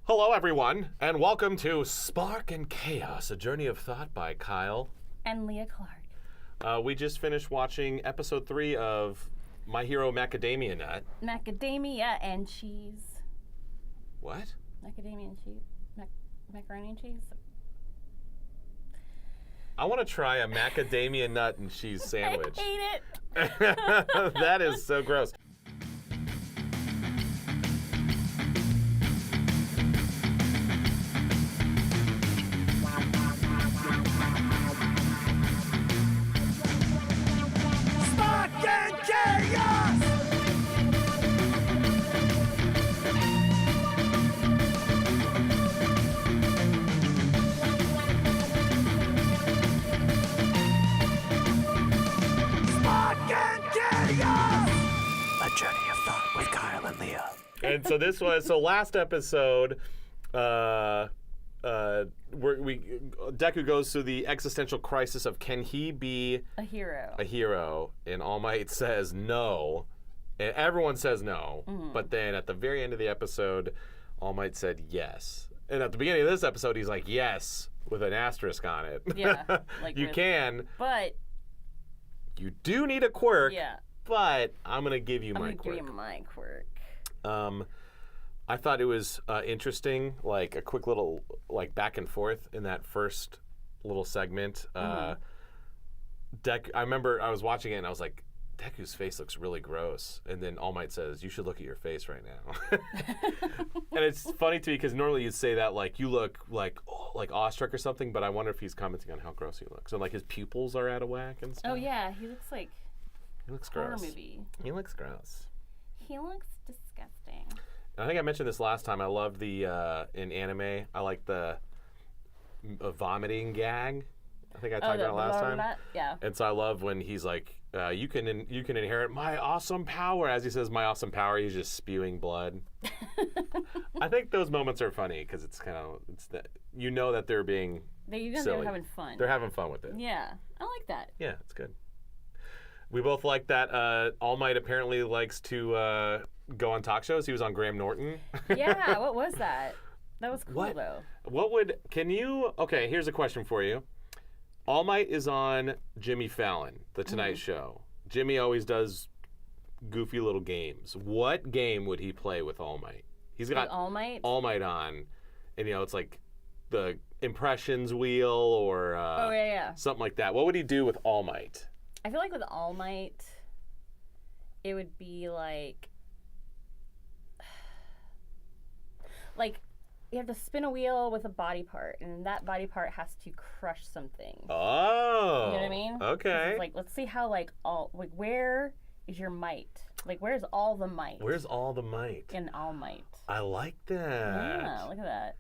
Hello, everyone, and welcome to Spark and Chaos, a journey of thought by Kyle and Leah Clark. We just finished watching episode 3 of My Hero Macadamia Nut. Macadamia and cheese. What? Macadamia and cheese. Macaroni and cheese. I want to try a macadamia nut and cheese sandwich. I hate it. That is so gross. And so this was last episode. Deku goes through the existential crisis of can he be a hero? A hero, and All Might says no, and everyone says no. Mm-hmm. But then at the very end of the episode, All Might said yes, and at the beginning of this episode, he's like yes with an asterisk on it. Yeah, like you can, but you do need a quirk. Yeah, but I'm gonna give you my quirk. Give you my quirk. I thought it was interesting, like a quick little like back and forth in that first little segment. I remember I was watching it and I was like, Deku's face looks really gross. And then All Might says, you should look at your face right now. And it's funny to me because normally you'd say that like you look like awestruck or something, but I wonder if he's commenting on how gross he looks. And like his pupils are out of whack and stuff. Oh yeah, he looks like he looks horror gross. Movie. He looks gross. He looks disgusting. I think I mentioned this last time. I love the in anime. I like the vomiting gag. I think I talked about it last time. Yeah. And so I love when he's like, "You can inherit my awesome power." As he says, "My awesome power," he's just spewing blood. I think those moments are funny because it's kind of that they're being silly. They're having fun. They're having fun with it. Yeah, I like that. Yeah, it's good. We both like that. All Might apparently likes to go on talk shows. He was on Graham Norton. Yeah, what was that? That was cool, though. Okay, here's a question for you. All Might is on Jimmy Fallon, The Tonight Show. Jimmy always does goofy little games. What game would he play with All Might? He's got All Might on, and it's like the impressions wheel or something like that. What would he do with All Might? I feel like with All Might, it would be like you have to spin a wheel with a body part, and that body part has to crush something. Oh, you know what I mean? Okay. Like, let's see how where is your might? Like, where's all the might? Where's all the might? In All Might. I like that. Yeah, look at that.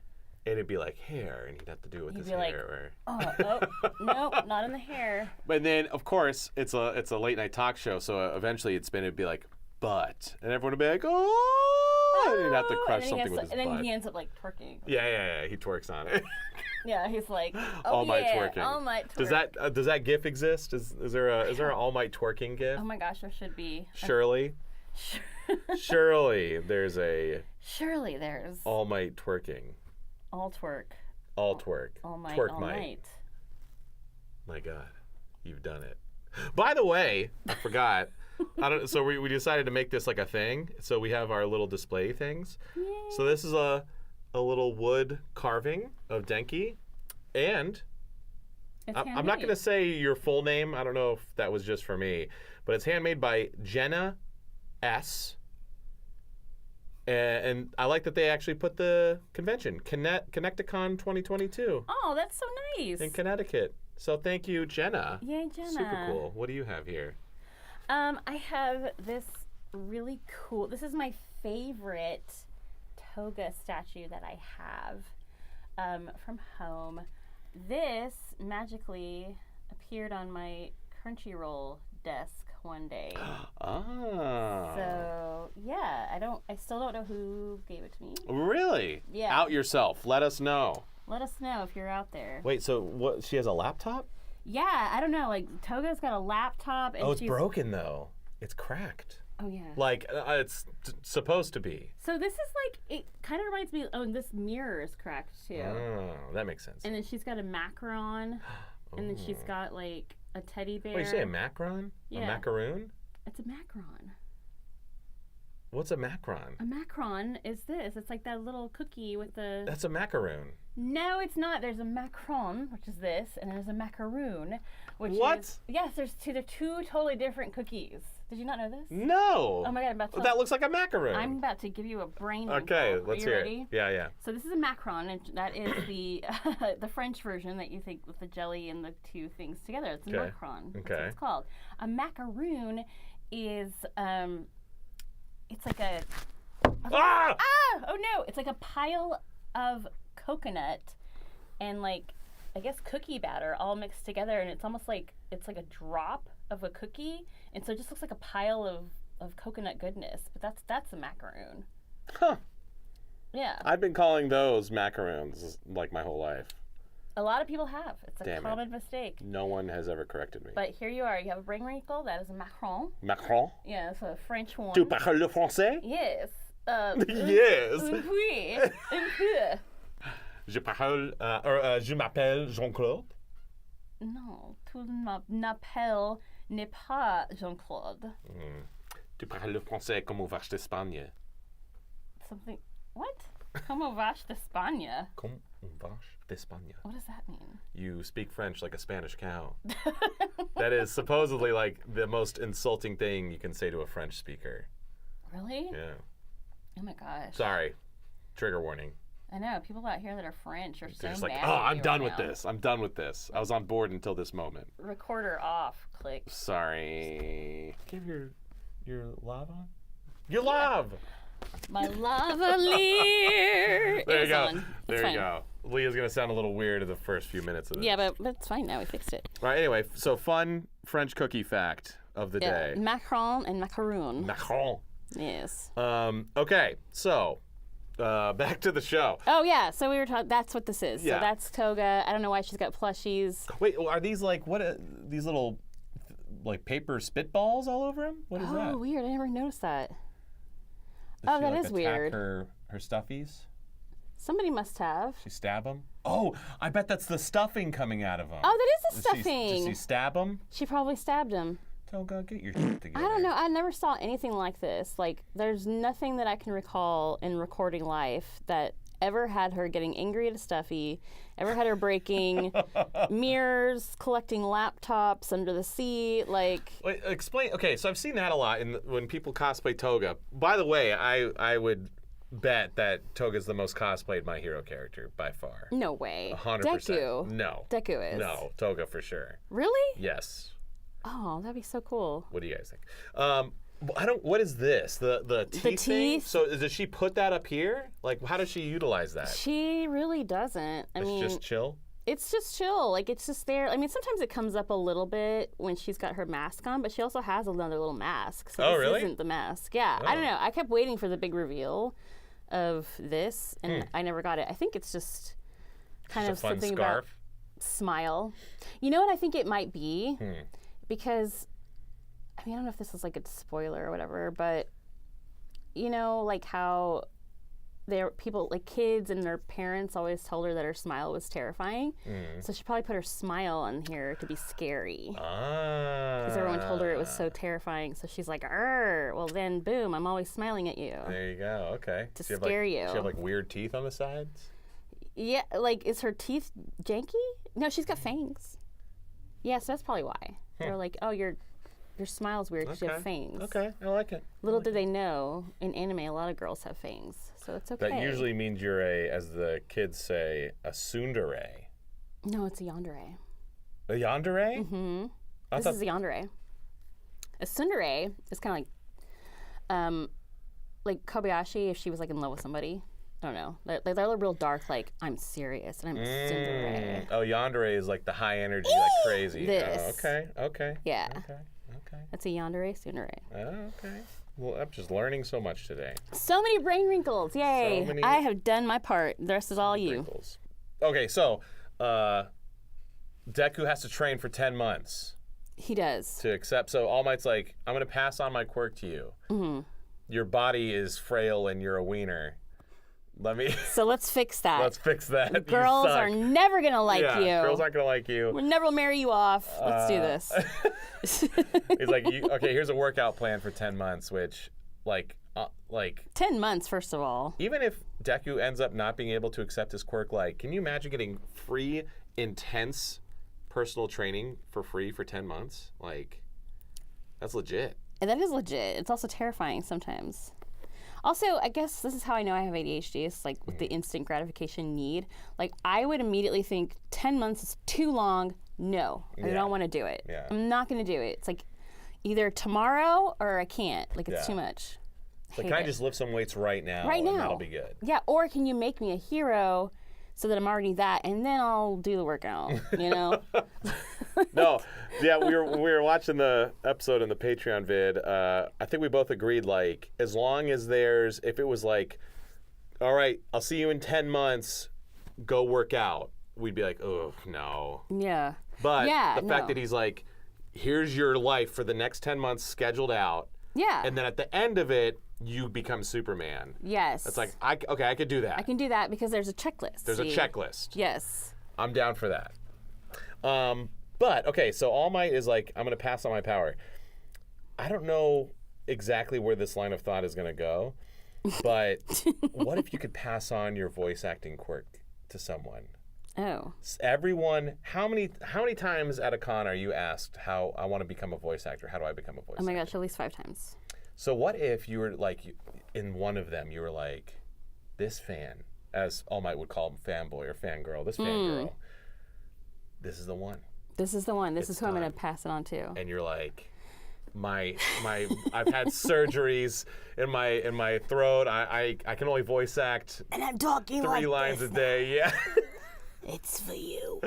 And it'd be like hair, and he'd have to do it with his hair. No, not in the hair. But then, of course, it's a late night talk show, so eventually it'd be like, but, and everyone would be like, oh, and he'd have to crush something with his butt. And then he ends up like twerking. Yeah, he twerks on it. Yeah, he's like, All Might twerking. All Might twerk. Does that GIF exist? Is there an All Might twerking GIF? Oh my gosh, there should be. Surely. Surely there's All Might twerking. All twerk. All twerk. All Might. Twerk all might. My God, you've done it. By the way, I forgot. So we decided to make this like a thing. So we have our little display things. Yay. So this is a little wood carving of Denki, and I'm not going to say your full name. I don't know if that was just for me, but it's handmade by Jenna S. And I like that they actually put the convention, Connecticon 2022. Oh, that's so nice. In Connecticut. So thank you, Jenna. Yay, Jenna. Super cool. What do you have here? I have this really cool, this is my favorite toga statue that I have from home. This magically appeared on my Crunchyroll desk one day. Ah. So yeah, I still don't know who gave it to me. Really? Yeah. Out yourself. Let us know. Let us know if you're out there. Wait, so what? She has a laptop? Yeah, I don't know. Like Toga's got a laptop. And it's broken though. It's cracked. Oh, yeah. Like, it's supposed to be. So this is like, it kind of reminds me, and this mirror is cracked too. Oh, that makes sense. And then she's got a macaron, and then she's got like a teddy bear. Wait, you say a macaron? Yeah. A macaroon? It's a macaron. What's a macaron? A macaron is this. It's like that little cookie with the... That's a macaroon. No, it's not. There's a macaron, which is this, and there's a macaroon, which What? is... Yes, they're two totally different cookies. Did you not know this? No. Oh my God, I'm about to... That looks like a macaroon. I'm about to give you a brain Okay, wrinkle. let's Are you hear ready? it. Yeah. So this is a macaron, and that is the the French version that you think with the jelly and the two things together. It's a macaron. That's what it's called. A macaroon is it's like a oh no! It's like a pile of coconut and like I guess cookie batter all mixed together, and it's almost like it's like a drop of a cookie, and so it just looks like a pile of coconut goodness. But that's a macaroon. Huh. Yeah. I've been calling those macaroons like my whole life. A lot of people have. It's a Damn common mistake. No one has ever corrected me. But here you are. You have a brain wrinkle. That is a macaron. Macaron? Yeah, it's a French one. Tu parles le français? Yes. Yes. Oui. Un peu. Je parle, je m'appelle Jean-Claude. Non, tu n'appelles n'est pas Jean-Claude. Tu parles le français comme au vache d'Espagne. Something. What? Como vache d'Espagne? Comme un vache d'Espagne. What does that mean? You speak French like a Spanish cow. That is supposedly like the most insulting thing you can say to a French speaker. Really? Yeah. Oh my gosh. Sorry. Trigger warning. I know. People out here that are French are so They're just like, mad oh, at I'm you done right with now. this. I'm done with this. I was on board until this moment. Recorder off. Click. Sorry. Give your lav on? Your lav! My lavalier There you is go. on. It's There fine. you go. Leah's going to sound a little weird in the first few minutes of this. Yeah, but it's fine now. We fixed it. All right, anyway, so fun French cookie fact of the day. Macaron and macaroon. Macaron. Yes. Okay, so back to the show. Oh yeah, so we were talking. That's what this is. Yeah. So that's Toga. I don't know why she's got plushies. Wait, are these like these little like paper spitballs all over him? What is that? Oh, weird. I never noticed that. Does Oh, she, that like, is attack weird. Her stuffies? Somebody must have. She stab him? Oh, I bet that's the stuffing coming out of him. Oh, that is the Did stuffing. she stab him? She probably stabbed him. Toga, get your shit together. I don't know. I never saw anything like this. Like, there's nothing that I can recall in recording life that ever had her getting angry at a stuffy, ever had her breaking mirrors, collecting laptops under the seat, like... Wait, explain. Okay, so I've seen that a lot when people cosplay Toga. By the way, I would bet that Toga's the most cosplayed My Hero character by far. No way. 100%. Deku. No. Deku is. No, Toga for sure. Really? Yes. Oh, that'd be so cool. What do you guys think? What is this? The teeth thing? teeth? So does she put that up here? Like, how does she utilize that? She really doesn't. I mean, It's just chill? it's just chill. Like, it's just there. I mean, sometimes it comes up a little bit when she's got her mask on, but she also has another little mask. So Oh, this really? isn't the mask. Yeah. I don't know. I kept waiting for the big reveal of this, and I never got it. I think it's just kind Just of a fun something scarf? about smile. You know what I think it might be? Because, I mean, I don't know if this is like a spoiler or whatever, but you know, like how people, like kids and their parents always told her that her smile was terrifying. So she probably put her smile on here to be scary. Because everyone told her it was so terrifying. So she's like, "Arr!" Well, then, boom! I'm always smiling at you. There you go. Okay. To Does she have, scare like, you. Does she have like weird teeth on the sides? Yeah, like is her teeth janky? No, she's got fangs. Yeah, so that's probably why. They're like, "Oh, your smile's weird because you have fangs." Okay, I like it. Little did they know, in anime, a lot of girls have fangs, so it's okay. That usually means you're as the kids say, a tsundere. No, it's a yandere. A yandere? Mm-hmm. I This is a yandere. A tsundere is kind of like Kobayashi if she was like in love with somebody. I don't know. They're real dark, like, I'm serious and I'm a tsundere. Oh, yandere is like the high energy, like crazy. This. Oh, okay. Yeah. Okay. That's a yandere, tsundere. Oh, okay. Well, I'm just learning so much today. So many brain wrinkles. Yay. So many I have done my part. The rest is all you. Wrinkles. Okay, so Deku has to train for 10 months. He does. To accept. So All Might's like, I'm going to pass on my quirk to you. Mm-hmm. Your body is frail and you're a wiener. So let's fix that. Let's fix that. Girls are never going to like you. Girls aren't going to like you. We'll never marry you off. Let's do this. He's like, okay, here's a workout plan for 10 months, which, like 10 months, first of all. Even if Deku ends up not being able to accept his quirk, like, can you imagine getting free, intense personal training for free for 10 months? Like, that's legit. And that is legit. It's also terrifying sometimes. Also, I guess this is how I know I have ADHD. It's like with the instant gratification need. Like, I would immediately think 10 months is too long. No, I don't want to do it. Yeah. I'm not going to do it. It's like either tomorrow or I can't. Like, it's too much. Like, can I just lift some weights right now? Right now. And that'll be good. Yeah, or can you make me a hero so that I'm already that, and then I'll do the workout, you know? No. Yeah, we were watching the episode in the Patreon vid. I think we both agreed, like, as long as if it was like, all right, I'll see you in 10 months, go work out, we'd be like, oh, no. Yeah. But the fact that he's like, here's your life for the next 10 months scheduled out. Yeah. And then at the end of it, you become Superman. Yes. It's like, I could do that. I can do that because there's a checklist. There's a checklist. Yes. I'm down for that. But, okay, so All Might is like, I'm going to pass on my power. I don't know exactly where this line of thought is going to go, but what if you could pass on your voice acting quirk to someone? Oh. Everyone, how many times at a con are you asked how I want to become a voice actor? How do I become a voice actor? Oh my gosh, at least 5 times. So what if you were like, in one of them, you were like, this fan, as All Might would call him, fanboy or fangirl, this fangirl, this is the one. This is the one. This is who I'm going to pass it on to. And you're like, I've had surgeries in my throat. I can only voice act. And I'm talking 3 lines a day. Yeah. It's for you.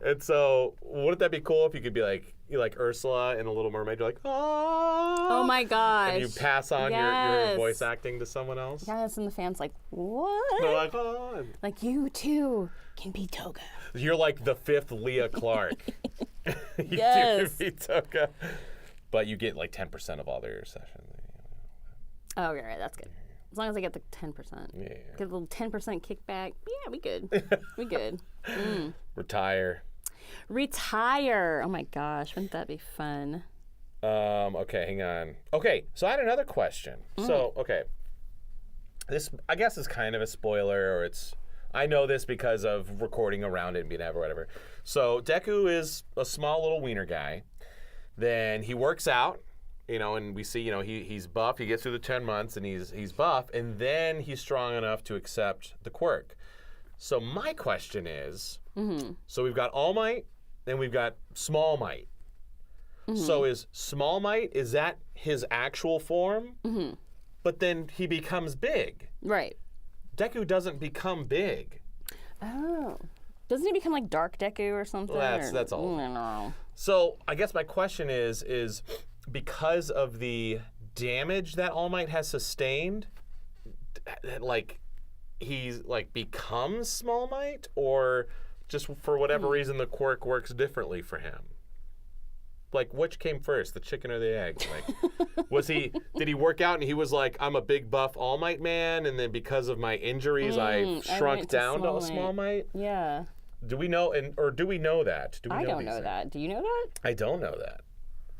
And so, wouldn't that be cool if you could be like, you like Ursula in A Little Mermaid? You're like, oh my gosh. And you pass on your voice acting to someone else. Yes, and the fans like, what? They're like, oh. Like, you too can be Toga. You're like the 5th Leah Clark. You yes. can be Toga. But you get like 10% of all their sessions. Oh, okay, right, that's good. As long as I get the 10%. Yeah. Get a little 10% kickback. Yeah, we good. We good. Retire. Oh my gosh, wouldn't that be fun? Okay, hang on. Okay, so I had another question. So, okay. This, I guess, is kind of a spoiler, or I know this because of recording around it and being or whatever. So, Deku is a small little wiener guy. Then he works out. And we see, he's buff. He gets through the 10 months, and he's buff, and then he's strong enough to accept the quirk. So my question is, so we've got All Might, and we've got Small Might. So is Small Might, is that his actual form? But then he becomes big. Right. Deku doesn't become big. Oh. Doesn't he become like Dark Deku or something? That's all. No. So I guess my question is because of the damage that All Might has sustained, like, he's like becomes Small Might, or just for whatever reason the quirk works differently for him? Like, which came first, the chicken or the egg? Like, did he work out and he was like, I'm a big buff All Might man, and then because of my injuries I shrunk down to a Small Might? Yeah. Do we know, or do we know that? I don't know that. Do you know that? I don't know that.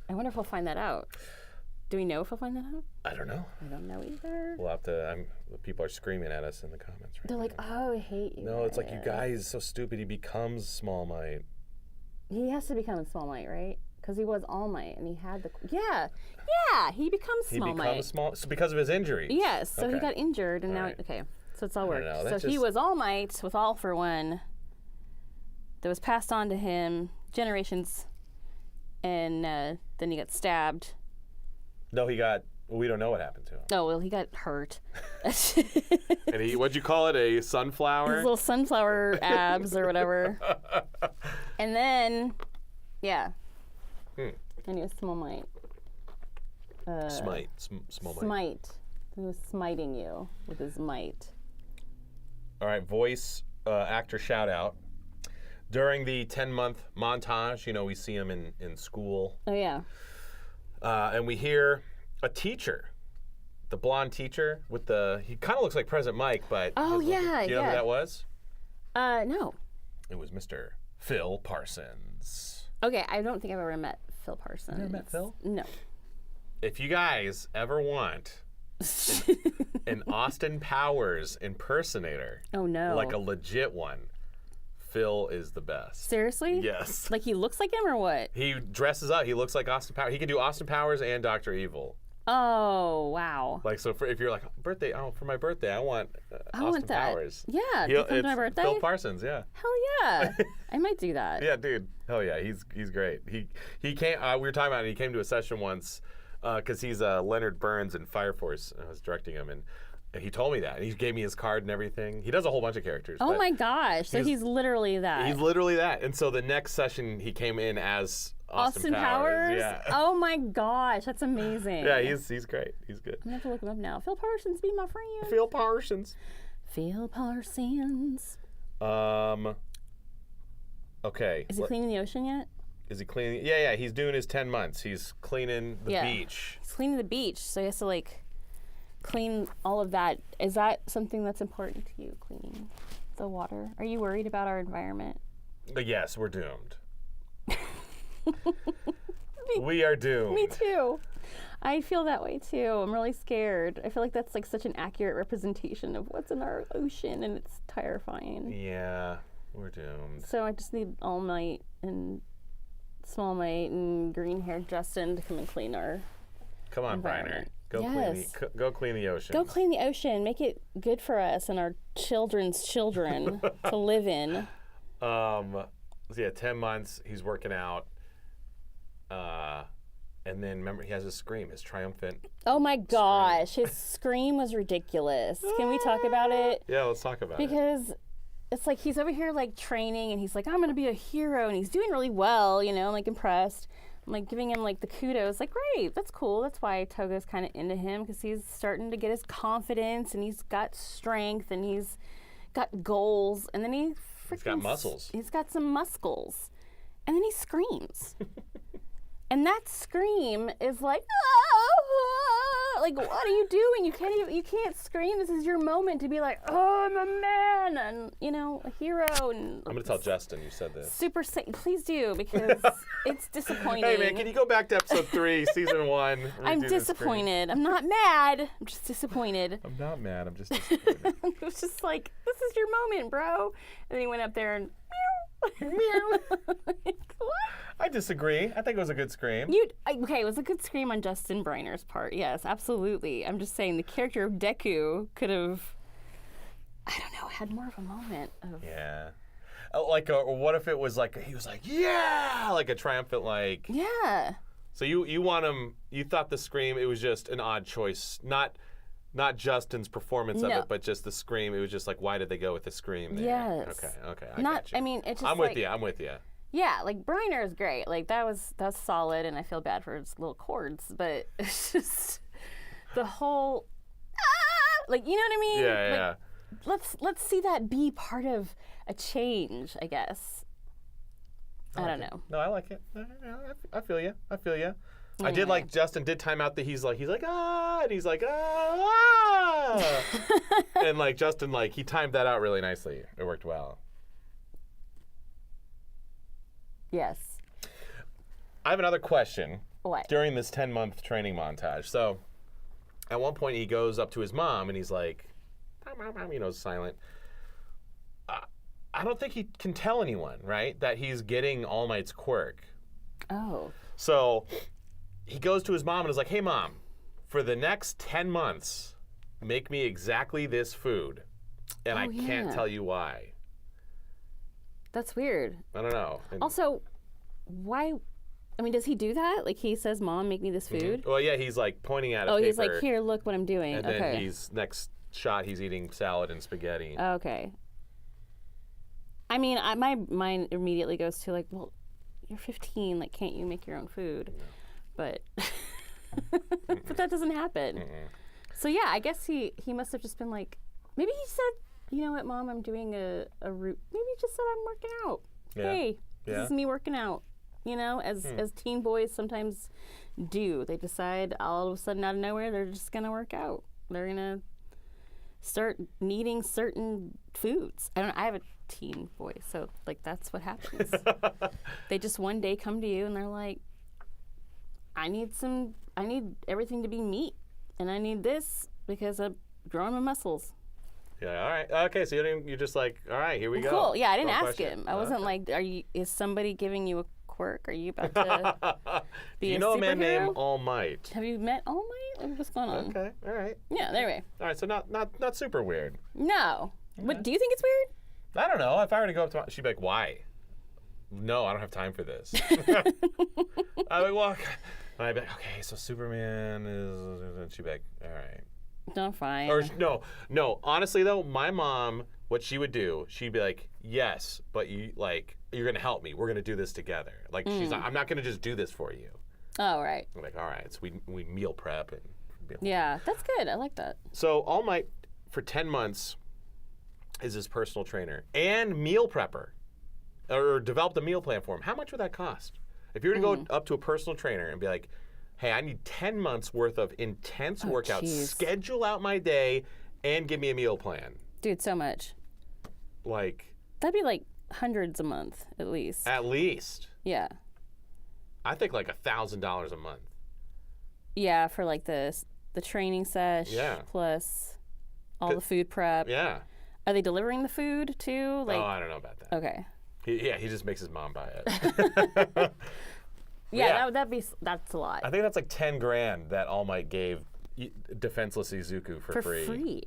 I wonder if we'll find that out. Do we know if we'll find that out? I don't know. I don't know either. We'll have to. People are screaming at us in the comments. They're like, "Oh, I hate you." No, it's like, you guys, so stupid. He becomes Small Might. He has to become a Small Might, right? Because he was All Might, and he had the he becomes Small Might. He becomes Small, so because of his injury. Yes, so he got injured, and now so it's all worked. So he was All Might with All for One. That was passed on to him generations. And then he got stabbed. No, we don't know what happened to him. Oh, well, he got hurt. And what'd you call it, a sunflower? His little sunflower abs or whatever. And then, and he was Small Might. Small Might. Smite. He was smiting you with his might. All right, voice actor shout out. during the 10-month montage, you know, we see him in school. Oh, yeah. And we hear a teacher, the blonde teacher with he kind of looks like President Mike, but. Oh, yeah. Do you know who that was? No. It was Mr. Phil Parsons. Okay, I don't think I've ever met Phil Parsons. You never met Phil? No. If you guys ever want an Austin Powers impersonator. Oh, no. Like a legit one. Phil is the best. Seriously? Yes. Like he looks like him or what? He dresses up. He looks like Austin Powers. He can do Austin Powers and Dr. Evil. Oh, wow. Like, so if you're like, for my birthday, I want Austin want that. Powers. Yeah, to come to my birthday? Phil Parsons, yeah. Hell yeah. I might do that. Yeah, dude. Hell yeah. He's great. He came, we were talking about it, he came to a session once because he's Leonard Burns in Fire Force. I was directing him, and he told me that. He gave me his card and everything. He does a whole bunch of characters. Oh my gosh. So he's literally that. He's literally that. And so the next session, he came in as Austin Powers? Yeah. Oh my gosh. That's amazing. Yeah, he's great. He's good. I'm going to have to look him up now. Phil Parsons, be my friend. Phil Parsons. Phil Parsons. Okay. Is he cleaning the ocean yet? Is he cleaning? Yeah. He's doing his 10 months. He's cleaning the beach. He's cleaning the beach. So he has to clean all of that. Is that something that's important to you, cleaning the water? Are you worried about our environment? Yes, we're doomed. We are doomed. Me too. I feel that way too. I'm really scared. I feel like that's such an accurate representation of what's in our ocean, and it's terrifying. Yeah, we're doomed. So I just need All Might and Small Might and green-haired Justin to come and clean our Come on, Briner. Go clean the ocean. Go clean the ocean. Make it good for us and our children's children to live in. So yeah, 10 months. He's working out. And then remember, he has his scream, his triumphant. Oh my gosh, his scream was ridiculous. Can we talk about it? Yeah, let's talk about it. Because it's like he's over here training, and he's like, I'm gonna be a hero, and he's doing really well. You know, I'm impressed. I'm giving him the kudos. Great, that's cool. That's why Toga's kind of into him, because he's starting to get his confidence, and he's got strength, and he's got goals, and then he's got muscles. He's got some muscles, and then he screams. And that scream is what are you doing? You can't scream. This is your moment to be like, oh, I'm a man, and a hero. And I'm gonna tell Justin you said this. Please do, because it's disappointing. Hey man, can you go back to episode 3, season 1? I'm disappointed. I'm not mad. I'm just disappointed. I'm not mad. I'm just disappointed. It was just like, this is your moment, bro. And then he went up there and meow. What? I disagree. I think it was a good scream. Okay, it was a good scream on Justin Briner's part. Yes, absolutely. I'm just saying the character of Deku could have, I don't know, had more of a moment of. Yeah. Or what if it was he was yeah, like a triumphant Yeah. So you want him? You thought the scream? It was just an odd choice, not Justin's performance of it, but just the scream. It was just why did they go with the scream there? Yes. Okay. I got you. I mean, it's just I'm with you. Yeah, Briner is great. That's solid, and I feel bad for his little chords, but it's just the whole you know what I mean? Yeah. Let's see that be part of a change, I guess. I don't know. No, I like it. I feel you. Anyway. I did Justin did time out that he's like and he's ah. And Justin he timed that out really nicely. It worked well. Yes. I have another question. What? During this 10-month training montage. So, at one point he goes up to his mom and he's like, silent. I don't think he can tell anyone, right, that he's getting All Might's quirk. Oh. So, he goes to his mom and is like, hey, Mom, for the next 10 months, make me exactly this food. And I can't tell you why. That's weird. I don't know. Also, why? I mean, does he do that? He says, Mom, make me this food? Mm-hmm. Well, yeah, he's pointing at a paper. He's here, look what I'm doing. And then next shot, he's eating salad and spaghetti. Okay. I mean, my mind immediately goes to well, you're 15. Can't you make your own food? No. But but that doesn't happen. Mm-mm. So yeah, I guess he must have just been maybe he said, you know what, Mom, I'm doing a route. Maybe he just said I'm working out. hey, this Yeah. is me working out. You know, as teen boys sometimes do. They decide all of a sudden out of nowhere they're just going to work out. They're going to start needing certain foods. I have a teen boy, so like that's what happens. They just one day come to you and they're like, I need everything to be meat, and I need this because I'm growing my muscles. Yeah, all right. Okay, so you're just like, all right, here we go. Cool. Yeah, I didn't No ask question. him. I wasn't like, is somebody giving you a quirk? Are you about to be you a know a man superhero? named All Might? Have you met All Might? What's going on? Okay, all right. Yeah, there we go. All right, so not super weird. No. But do you think it's weird? I don't know. If I were to go up to she'd be like, why? No, I don't have time for this. I'd be like, well, and I'd be like, okay, so Superman is, and she'd be like, all right. No, fine. Or no. Honestly though, my mom, what she would do, she'd be like, yes, but you're gonna help me. We're gonna do this together. Like she's like, I'm not gonna just do this for you. Oh, right. I'm like, all right, so we meal prep and. Yeah, that's good. I like that. So All Might for 10 months is his personal trainer and meal prepper, or developed a meal plan for him. How much would that cost? If you were to go up to a personal trainer and be like, hey, I need 10 months worth of intense workouts, geez. schedule out my day, and give me a meal plan. Dude, so much. Like. That'd be like hundreds a month, at least. At least. Yeah. I think like $1,000 a month. Yeah, for like the training sesh. Yeah. Plus all the food prep. Yeah. Are they delivering the food too? Like, oh, I don't know about that. Okay. He just makes his mom buy it. Yeah, that's a lot. I think that's like 10 grand that All Might gave defenseless Izuku for free.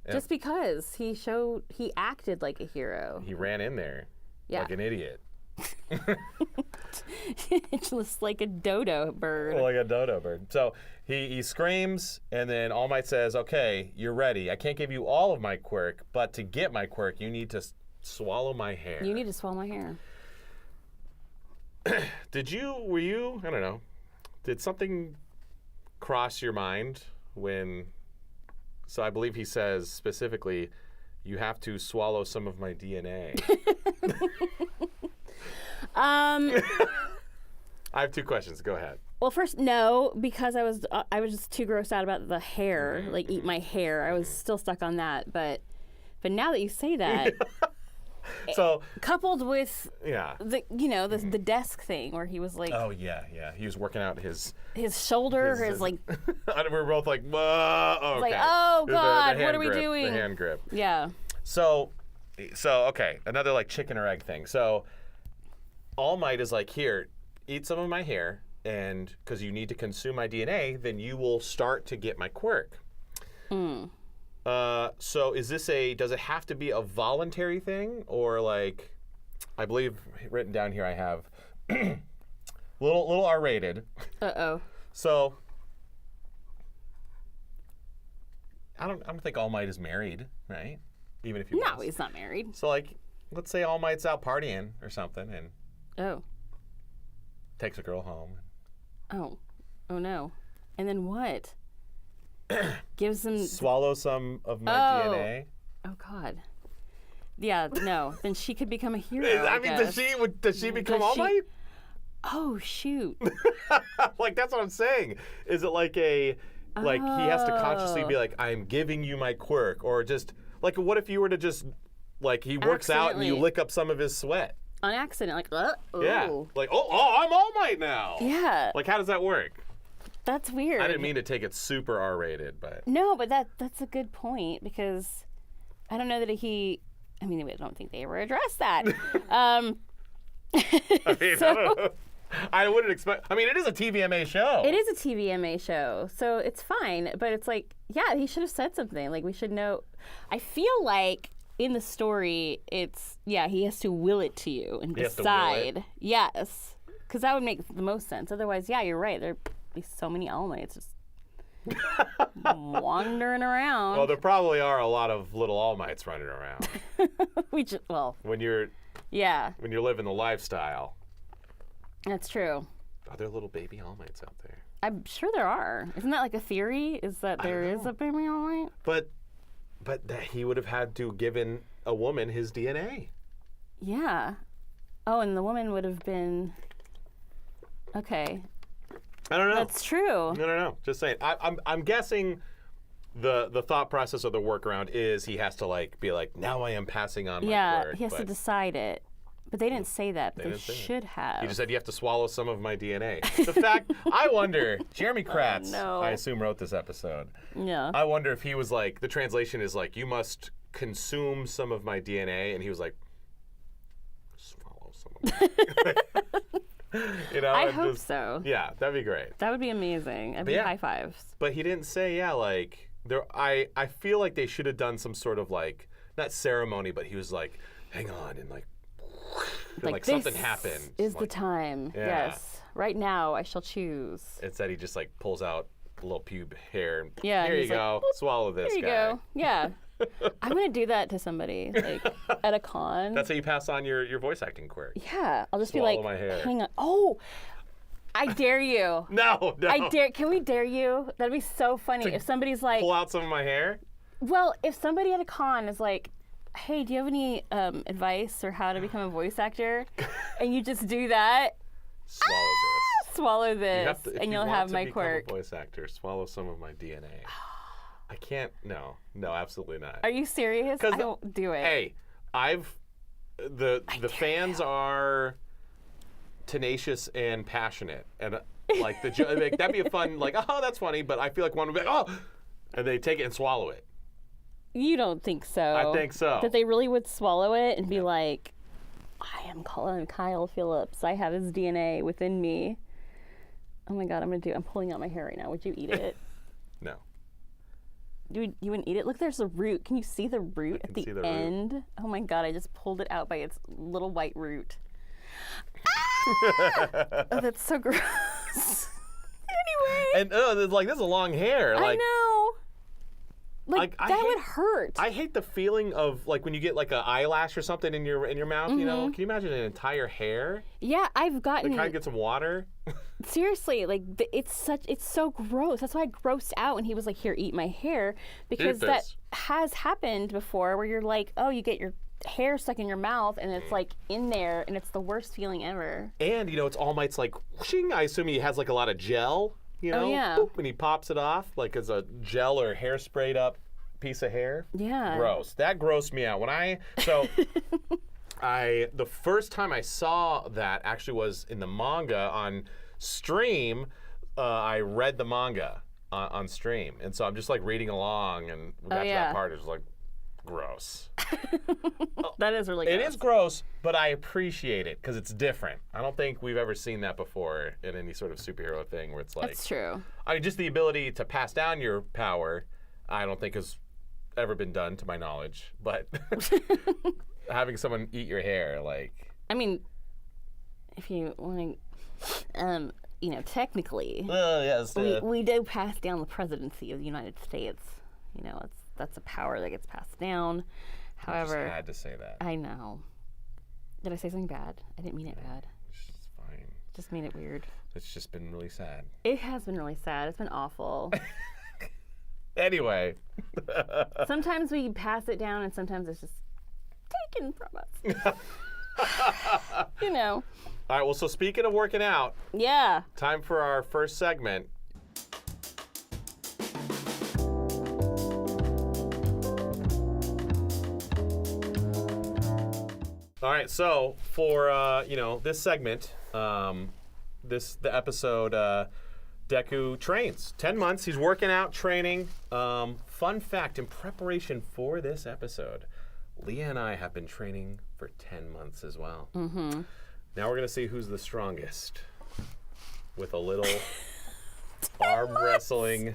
Yeah. Just because he acted like a hero. He ran in there like an idiot. Just like a dodo bird. Like a dodo bird. So he screams, and then All Might says, okay, you're ready. I can't give you all of my quirk, but to get my quirk, you need to swallow my hair. You need to swallow my hair. Were you, I don't know, did something cross your mind when, so I believe he says specifically, you have to swallow some of my DNA. I have two questions. Go ahead. Well, first, no, because I was just too grossed out about the hair, like eat my hair. I was still stuck on that, but now that you say that, so coupled with the the desk thing where he was like, oh yeah, he was working out his shoulder, his like. we were both like, whoa, okay. Like, oh God, the what are we grip, doing? The hand grip. Yeah. So okay, another like chicken or egg thing. So All Might is like, here, eat some of my hair, and because you need to consume my DNA, then you will start to get my quirk. So does it have to be a voluntary thing, or like, I believe written down here I have little R-rated. Uh-oh. So I don't think All Might is married, right? Even if he was. He's not married. So like, let's say All Might's out partying or something and takes a girl home. Oh no. And then what? Gives them swallow some of my DNA. Oh God. Yeah, no. Then she could become a hero. I mean, does she become All Might? Oh shoot. Like that's what I'm saying. Is it like he has to consciously be like, I'm giving you my quirk, or just like, what if you were to just like he works out and you lick up some of his sweat on accident, like yeah, like oh I'm All Might now. Yeah. Like how does that work? That's weird. I didn't mean to take it super R-rated, but no, but that's a good point, because I don't know that I don't think they ever addressed that. I mean, I don't know. I wouldn't expect. I mean, it is a TVMA show. It is a TVMA show, so it's fine. But it's like, yeah, he should have said something. Like, we should know. I feel like in the story, he has to will it to you and decide. Yes, because that would make the most sense. Otherwise, yeah, you're right. There'd be so many All Mights just wandering around. Well, there probably are a lot of little All Mights running around. When you're living the lifestyle. That's true. Are there little baby All Mights out there? I'm sure there are. Isn't that like a theory? Is that there is a baby All Might? But that he would have had to given a woman his DNA. Yeah. Oh, and the woman would have been. Okay. I don't know. That's true. No. Just saying. I'm guessing the thought process of the workaround is he has to like be like, now I am passing on my quirk. He has to decide it. But they didn't say that. But they should have. He just said you have to swallow some of my DNA. The fact, I wonder, Jeremy Kratz, I assume wrote this episode. Yeah. I wonder if he was like, the translation is like, you must consume some of my DNA, and he was like, swallow some of my I hope so. Yeah, that'd be great. That would be amazing. I'd be high fives. But he didn't say, like, there. I feel like they should have done some sort of like, not ceremony, but he was like, hang on, and like something happened. Is the time. Yeah. Yes. Right now, I shall choose. Instead, he just like pulls out a little pube hair. And, yeah. Here you go. Swallow this guy. There you go. Yeah. I'm going to do that to somebody, like, at a con. That's how you pass on your voice acting quirk. Yeah. I'll just Swallow be like, my hair. hang on. Oh, I dare you. No. I dare. Can we dare you? That'd be so funny. If somebody's like. Pull out some of my hair? Well, if somebody at a con is like, hey, do you have any advice or how to become a voice actor? And you just do that. Swallow this, and you'll have my quirk. If you want to become a voice actor, swallow some of my DNA. I can't. No, absolutely not. Are you serious? I won't do it. Hey, the fans are tenacious and passionate, and like that'd be a fun like, oh, that's funny, but I feel like one would be like, oh, and they take it and swallow it. You don't think so? I think so. That they really would swallow it and be like, I am Kyle Phillips. I have his DNA within me. Oh my God, I'm pulling out my hair right now. Would you eat it? No. You wouldn't eat it? Look, there's a root. Can you see the root at the end? Root. Oh my God, I just pulled it out by its little white root. Oh, that's so gross. Anyway. And like, this is a long hair. I know. Like that would hurt. I hate the feeling of like when you get like an eyelash or something in your mouth. You know, can you imagine an entire hair? Yeah, I've gotten. Kind of get some water. Seriously, like it's so gross. That's why I grossed out when he was like, "Here, eat my hair," because that has happened before, where you're like, "Oh, you get your hair stuck in your mouth and it's like in there, and it's the worst feeling ever." And it's All Might's like whooshing. I assume he has like a lot of gel. Boop, and he pops it off like as a gel or hair sprayed up piece of hair. Yeah. Gross. That grossed me out. The first time I saw that actually was in the manga on stream. I read the manga on stream. And so I'm just like reading along, and we got to that part. It was like, gross. That is really gross. It is gross, but I appreciate it because it's different. I don't think we've ever seen that before in any sort of superhero thing where it's like... That's true. I mean, just the ability to pass down your power, I don't think has ever been done to my knowledge. But having someone eat your hair, like... I mean, if you want to... technically, yes, we do pass down the presidency of the United States. That's a power that gets passed down. However, I just had to say that. I know. Did I say something bad? I didn't mean it bad. It's fine. Just made it weird. It's just been really sad. It has been really sad. It's been awful. Anyway. Sometimes we pass it down, and sometimes it's just taken from us. All right, well, so speaking of working out. Yeah. Time for our first segment. All right, so for this segment, the episode, Deku trains 10 months. He's working out, training. Fun fact: in preparation for this episode, Leah and I have been training for 10 months as well. Mm-hmm. Now we're gonna see who's the strongest with a little arm wrestling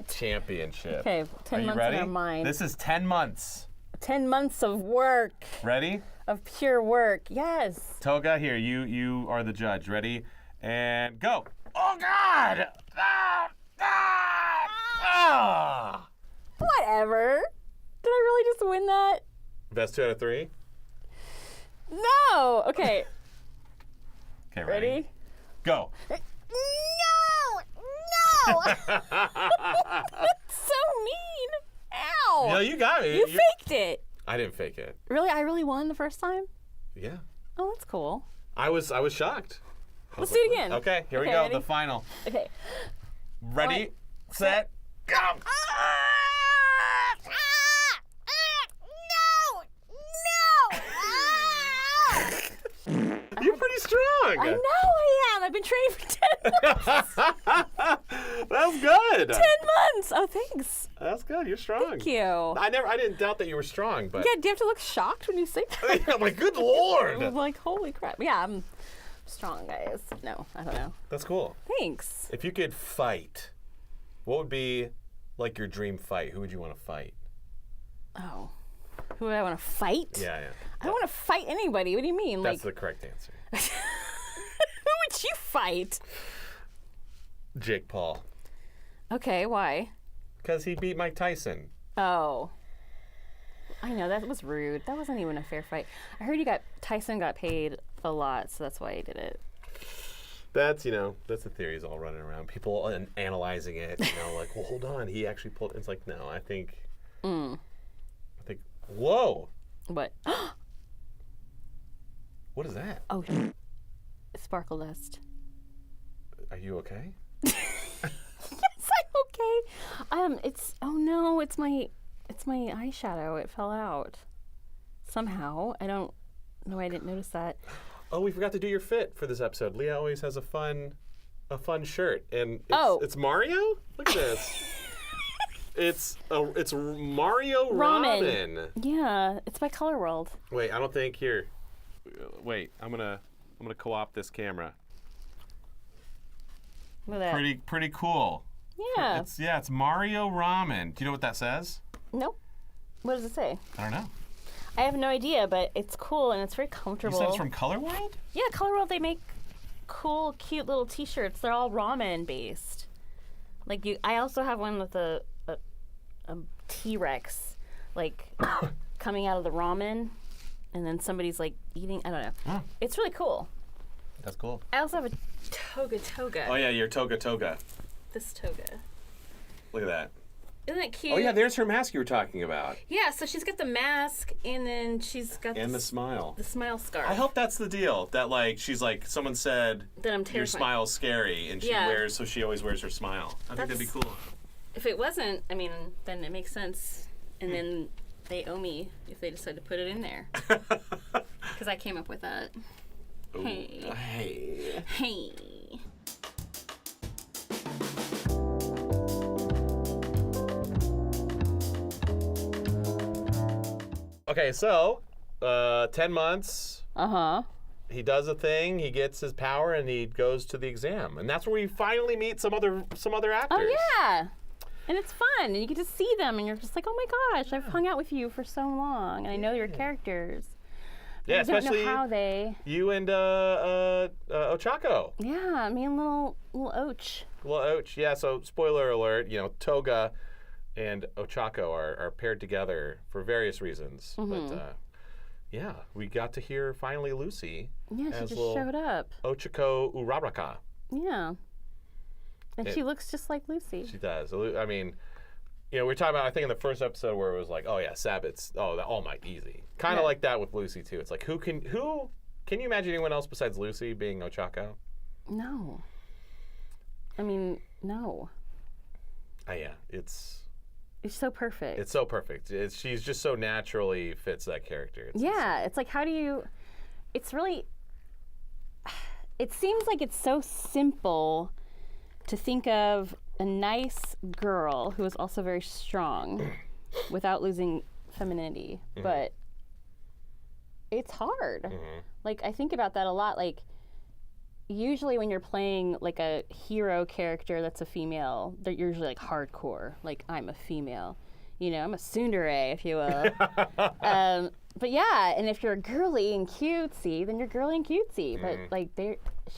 championship. Okay, 10 months in our mind. This is 10 months. 10 months of work. Ready? Of pure work, yes. Toga, here, you are the judge. Ready? And go. Oh, God! Whatever. Did I really just win that? Best 2 out of 3? No! Okay. Okay, ready? Go. No! That's so mean. Ow! No, you got it. You faked it. I didn't fake it. Really? I really won the first time? Yeah. Oh, that's cool. I was shocked. Let's do it again. Okay, here we Okay, go. ready? The final. Okay. Ready, set, go. You're pretty strong. I know I am. I've been training for 10 months. That's good. 10 months. Oh, thanks. That's good. You're strong. Thank you. I didn't doubt that you were strong, but Yeah, do you have to look shocked when you say that? I'm like, good lord. I'm like, holy crap. Yeah, I'm strong, guys. No, I don't know. That's cool. Thanks. If you could fight, what would be like your dream fight? Who would you want to fight? Oh. Who would I want to fight? Yeah. I don't want to fight anybody. What do you mean? That's the correct answer. Who would you fight? Jake Paul. Okay, why? Because he beat Mike Tyson. Oh. I know, that was rude. That wasn't even a fair fight. I heard Tyson got paid a lot, so that's why he did it. That's the theories all running around. People analyzing it, like, well, hold on, he actually pulled. It's like, no, I think, whoa. What? What is that? Oh, sparkle dust. Are you okay? Yes, I'm okay. It's my eyeshadow. It fell out somehow. I don't know. I didn't notice that. Oh, we forgot to do your fit for this episode. Leah always has a fun shirt, and it's Mario. Look at this. It's Mario Ramen. Yeah, it's by Color World. Wait, I don't think here. Wait, I'm gonna co-opt this camera. Look at that. Pretty cool. Yeah. It's Mario Ramen. Do you know what that says? Nope. What does it say? I don't know. I have no idea, but it's cool and it's very comfortable. You said it's from Color World? Yeah, Color World. They make cool, cute little T-shirts. They're all ramen based. I also have one with a T-Rex, like coming out of the ramen, and then somebody's like eating. I don't know. Oh. It's really cool. That's cool. I also have a toga. Oh yeah, your toga. This toga. Look at that. Isn't that cute? Oh yeah, there's her mask you were talking about. Yeah, so she's got the mask, and then she's got the smile. The smile scarf. I hope that's the deal. That she's like, someone said that I'm terrified. Your smile's scary, and she always wears her smile. I think that'd be cool. If it wasn't, then it makes sense. And then they owe me if they decide to put it in there. Because I came up with that. Ooh. Hey. Okay, so 10 months. Uh-huh. He does a thing, he gets his power, and he goes to the exam. And that's where we finally meet some other actors. Oh, yeah. And it's fun, and you get to see them, and you're just like, oh my gosh, I've hung out with you for so long, and I know your characters. Yeah, especially don't know how they. You and Ochako. Yeah, me and little Och. Little Och, yeah. So spoiler alert, Toga and Ochako are paired together for various reasons. Mm-hmm. But yeah, we got to hear finally Luci. Yeah, she just showed up. Ochako Uraraka. Yeah. And she looks just like Luci. She does. I mean, we were talking about, I think in the first episode where it was like, oh yeah, Sabbath's, All Might, easy. Kind of like that with Luci too. It's like, who can you imagine anyone else besides Luci being Ochako? No. No. Yeah, it's so perfect. It's so perfect. She's just so naturally fits that character. It's like, it seems like it's so simple to think of a nice girl who is also very strong without losing femininity, but it's hard. I think about that a lot. Usually when you're playing a hero character that's a female, they're usually hardcore. I'm a female, I'm a tsundere, if you will. But yeah, and if you're girly and cutesy, then you're girly and cutesy. But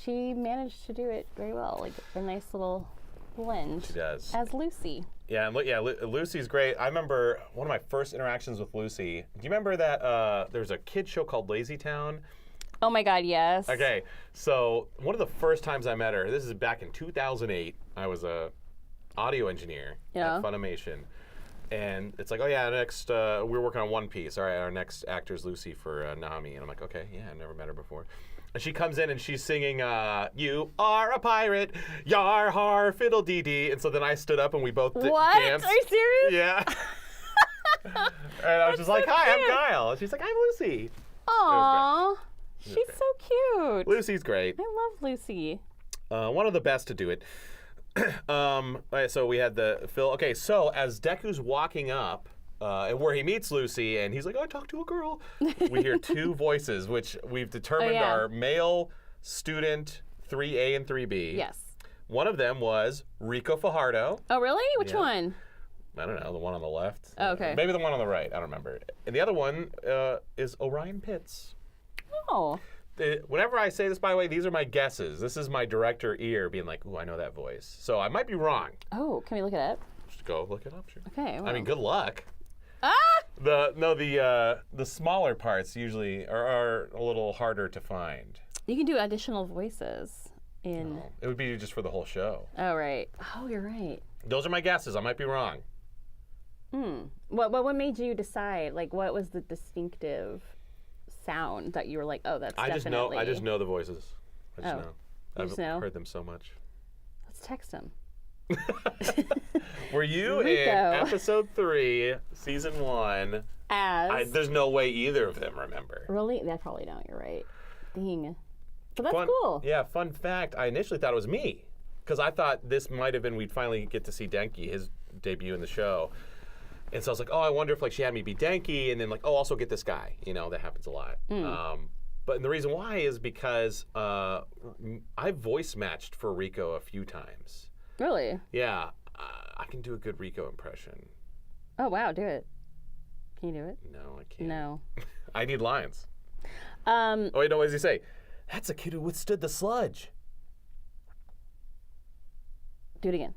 she managed to do it very well, a nice little blend. She does. As Luci. Yeah, and Luci's great. I remember one of my first interactions with Luci. Do you remember that there was a kid show called Lazy Town? Oh my God, yes. Okay, so one of the first times I met her, this is back in 2008. I was a audio engineer at Funimation. And it's like, oh yeah, next we're working on One Piece. All right, our next actor is Luci for Nami, and I'm like, okay, yeah, I've never met her before. And she comes in and she's singing, "You are a pirate, yar har fiddle dee dee." And so then I stood up and we both danced. Are you serious? Yeah. And I was just like, "Hi, I'm Kyle." And she's like, "I'm Luci." Aww, she's so cute. Lucy's great. I love Lucy. One of the best to do it. All right, so we had the Phil. Okay, so as Deku's walking up, and where he meets Lucy, and he's like, "I talked to a girl." We hear two voices, which we've determined are male student 3A and 3B. Yes. One of them was Rico Fajardo. Oh, really? Which one? I don't know, the one on the left. Oh, okay. Maybe the one on the right. I don't remember. And the other one is Orion Pitts. Oh. Whenever I say this, by the way, these are my guesses. This is my director ear being like, "Ooh, I know that voice." So I might be wrong. Oh, can we look it up? Just go look it up, sure. Okay. Well. I mean, good luck. Ah! The smaller parts usually are a little harder to find. You can do additional voices in. No, it would be just for the whole show. Oh, right. Oh, you're right. Those are my guesses. I might be wrong. What made you decide? Like, what was the distinctive sound that you were like, oh, that's definitely. I just know the voices. I just know. I've heard them so much. Let's text him. Were you Rico. in episode 3, season 1? There's no way either of them remember. Really? They probably don't. You're right. Dang. But that's cool. Yeah, fun fact. I initially thought it was me because I thought this might have been we'd finally get to see Denki, his debut in the show. And so I was like, oh, I wonder if like she had me be Denki, and then like, oh, also get this guy. You know, that happens a lot. But the reason why is because I voice matched for Rico a few times. Really? Yeah, I can do a good Rico impression. Oh wow, do it. Can you do it? No, I can't. No. I need lines. Oh wait, no, what does he say? That's a kid who withstood the sludge. Do it again.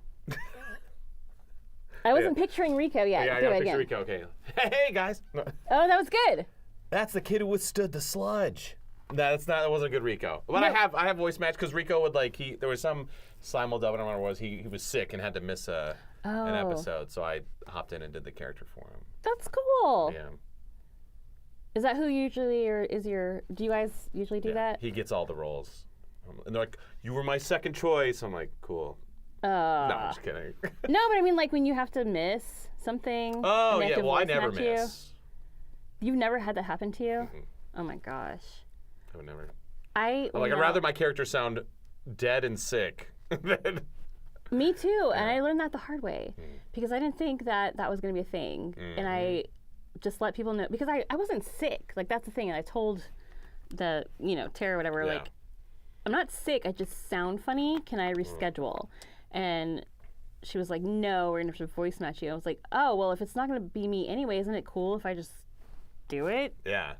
I wasn't picturing Rico yet. Yeah, I do got it to again. picture Rico. Okay. Hey guys. Oh, that was good. That's the kid who withstood the sludge. No, that wasn't a good Rico. But I have voice match because Rico would like there was some simul dub, I don't know what it was. He was sick and had to miss an episode, so I hopped in and did the character for him. That's cool. Yeah. Is that who usually do you guys usually do that? He gets all the roles. And they're like, "You were my second choice." I'm like, "Cool." No, I'm just kidding. No, but I mean like when you have to miss something. Oh yeah, well I never miss. You've never had that happen to you? Mm-hmm. Oh my gosh. I would never. I'd rather my character sound dead and sick than. Me too, and I learned that the hard way because I didn't think that was going to be a thing, and I just let people know because I wasn't sick. Like that's the thing, and I told the Tara or whatever like I'm not sick. I just sound funny. Can I reschedule? And she was like, "No, we're going to have to voice match you." I was like, "Oh well, if it's not going to be me anyway, isn't it cool if I just do it?" Yeah.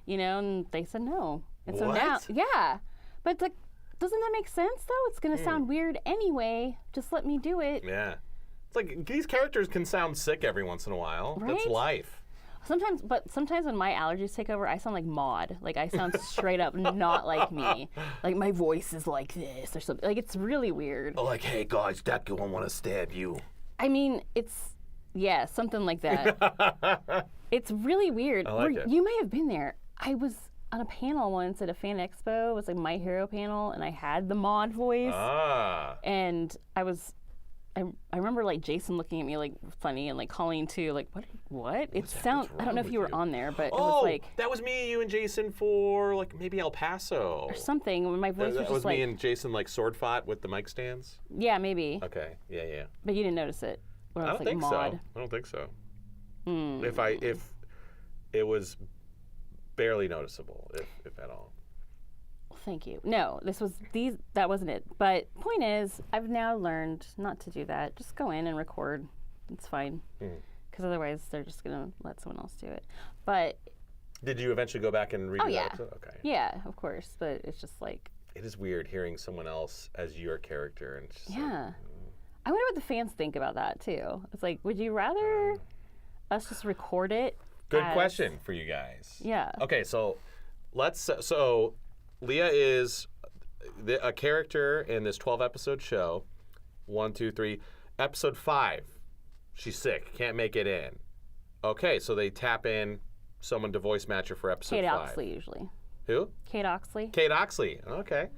And they said no. And so what? now, but it's like, doesn't that make sense though? It's gonna sound weird anyway. Just let me do it. Yeah, it's like these characters can sound sick every once in a while. Right? That's life. Sometimes when my allergies take over, I sound like Maud. Like I sound straight up not like me. Like my voice is like this or something. Like it's really weird. Oh, like, hey guys, Deku, I want to stab you. I mean, something like that. It's really weird. I like it. You may have been there. I was on a panel once at a fan expo. It was like My Hero panel, and I had the Maud voice. And I remember like Jason looking at me like funny and like calling too, like what? It sounds. I don't know if you were on there, but it was like that was me, you, and Jason for like maybe El Paso or something. When my voice was just like me and Jason like sword fought with the mic stands. Yeah, maybe. Okay, yeah. But you didn't notice it. When I don't think so. I don't think so. If it was barely noticeable, if at all. Thank you. No, that wasn't it. But point is, I've now learned not to do that. Just go in and record. It's fine. Because otherwise, they're just gonna let someone else do it. But did you eventually go back and redo that episode? Okay. Yeah, of course. But it's just like it is weird hearing someone else as your character and just I wonder what the fans think about that too. It's like, would you rather us just record it? Good question for you guys. Yeah. Okay, so so Leah is a character in this 12-episode show. 1, 2, 3. Episode 5, she's sick, can't make it in. Okay, so they tap in someone to voice match her for episode Kate 5. Oxley usually. Who? Kate Oxley. Kate Oxley. Okay.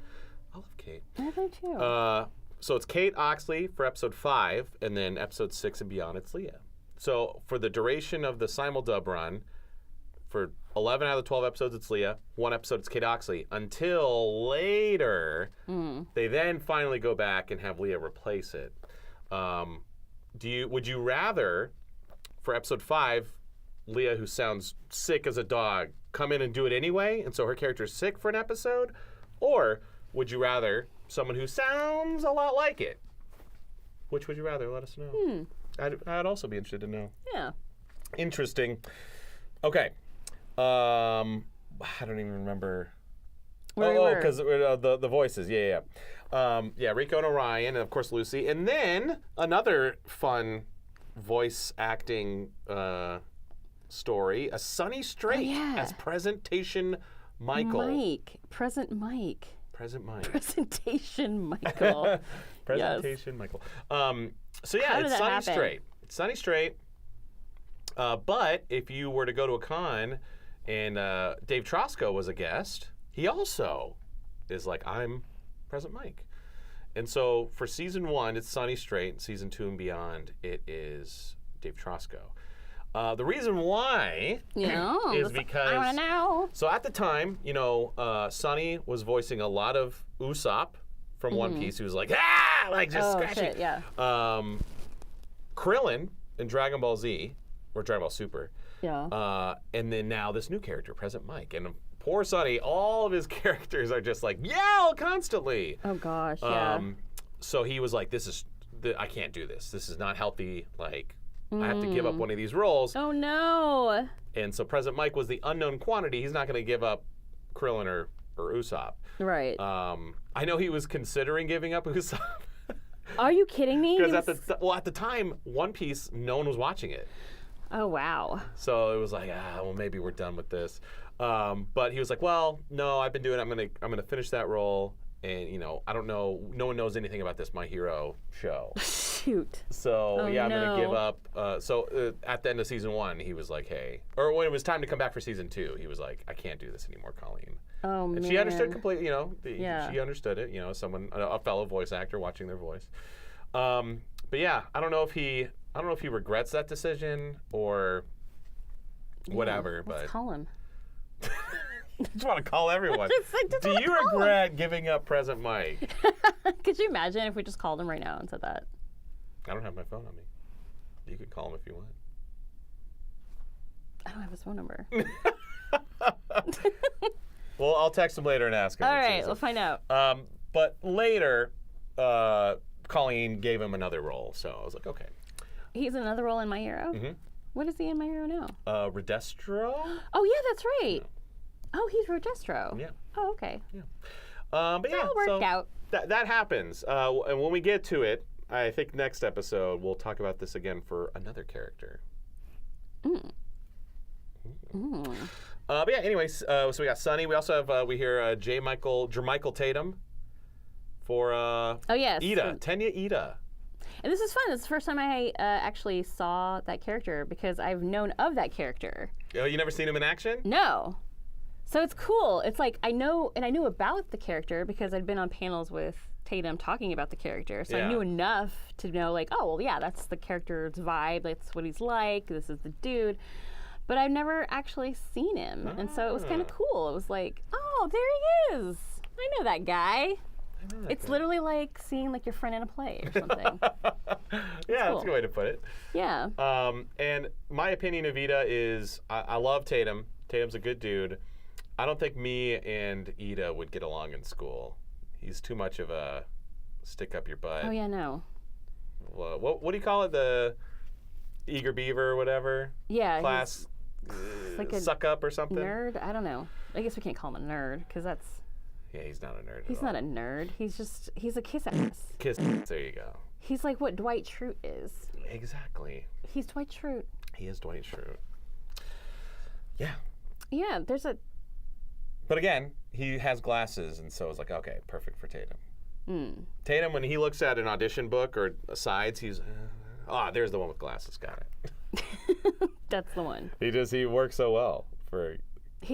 I love Kate. I do too. So it's Kate Oxley for episode 5, and then episode 6 and beyond, it's Leah. So for the duration of the simuldub run, for 11 out of the 12 episodes, it's Leah. 1 episode, it's Kate Oxley. Until later, they then finally go back and have Leah replace it. Would you rather, for episode 5, Leah, who sounds sick as a dog, come in and do it anyway, and so her character's sick for an episode? Or would you rather someone who sounds a lot like it? Which would you rather? Let us know. I'd also be interested to know. Yeah. Interesting. Okay. I don't even remember. Because the voices. Yeah. Rico and Orion, and of course Luci, and then another fun voice acting story: a Sunny Straight as Presentation Michael. Present Mike. Present Mike. Presentation Michael. Presentation Michael. So yeah, How did it's that Sunny happen? Straight. It's Sunny Straight. But if you were to go to a con and Dave Trosco was a guest, he also is like, I'm Present Mike. And so for season 1, it's Sunny Straight. Season 2 and beyond, it is Dave Trosco. The reason why is because I want to know. So at the time, Sunny was voicing a lot of Usopp from One Piece, who was like, like just scratching. Shit, yeah. Krillin in Dragon Ball Z, or Dragon Ball Super. Yeah. And then now this new character, Present Mike. And poor Sunny, all of his characters are just like, yell constantly. Oh, gosh, yeah. So he was like, I can't do this. This is not healthy. Like, I have to give up one of these roles. Oh, no. And so Present Mike was the unknown quantity. He's not going to give up Krillin or Usopp. Right. I know he was considering giving up Usopp. Are you kidding me? Because at the time, One Piece, no one was watching it. Oh, wow. So it was like, maybe we're done with this. But he was like, well, no, I've been doing it. I'm gonna finish that role. And, I don't know. No one knows anything about this My Hero show. Shoot. So, I'm going to give up. At the end of season 1, he was like, hey. Or when it was time to come back for season 2, he was like, I can't do this anymore, Colleen. Oh, man. And she understood completely, she understood it, a fellow voice actor watching their voice. But yeah, I don't know if he regrets that decision or whatever. Let's call him. I just want to call everyone. Do you regret giving up Present Mike? Could you imagine if we just called him right now and said that? I don't have my phone on me. You could call him if you want. I don't have his phone number. Well, I'll text him later and ask him. All right, we'll find out. But later, Colleen gave him another role, so I was like, okay. He's another role in My Hero? Mm-hmm. What is he in My Hero now? Redestro? Oh, yeah, that's right. Oh, he's Redestro. Yeah. Oh, okay. Yeah. But yeah, all worked out. That happens. And when we get to it, I think next episode we'll talk about this again for another character. But yeah, anyways, so we got Sunny. We also have we hear Jermichael Tatum for Iida, Tenya Iida. And this is fun. This is the first time I actually saw that character because I've known of that character. Oh, you never seen him in action? No. So it's cool. It's like I knew about the character because I'd been on panels with Tatum talking about the character. So I knew enough to know like, oh, well, yeah, that's the character's vibe. That's what he's like. This is the dude. But I've never actually seen him. And so it was kind of cool. It was like, oh, there he is. I know that guy. It's literally like seeing like your friend in a play or something. Yeah, that's a good way to put it. Yeah. And my opinion of Iida is I love Tatum. Tatum's a good dude. I don't think me and Iida would get along in school. He's too much of a stick up your butt. Oh, yeah, no. What do you call it? The eager beaver or whatever? Yeah. Class like a suck up or something? Nerd? I don't know. I guess we can't call him a nerd because that's... Yeah, he's not a nerd He's not a nerd. He's a kiss ass. Kiss. There you go. He's like what Dwight Schrute is. Exactly. He's Dwight Schrute. He is Dwight Schrute. Yeah. Yeah, there's a... But again, he has glasses, and so it's like, okay, perfect for Tatum. Tatum, when he looks at an audition book or sides, he's, Ah, there's the one with glasses. Got it. That's the one. He works so well for.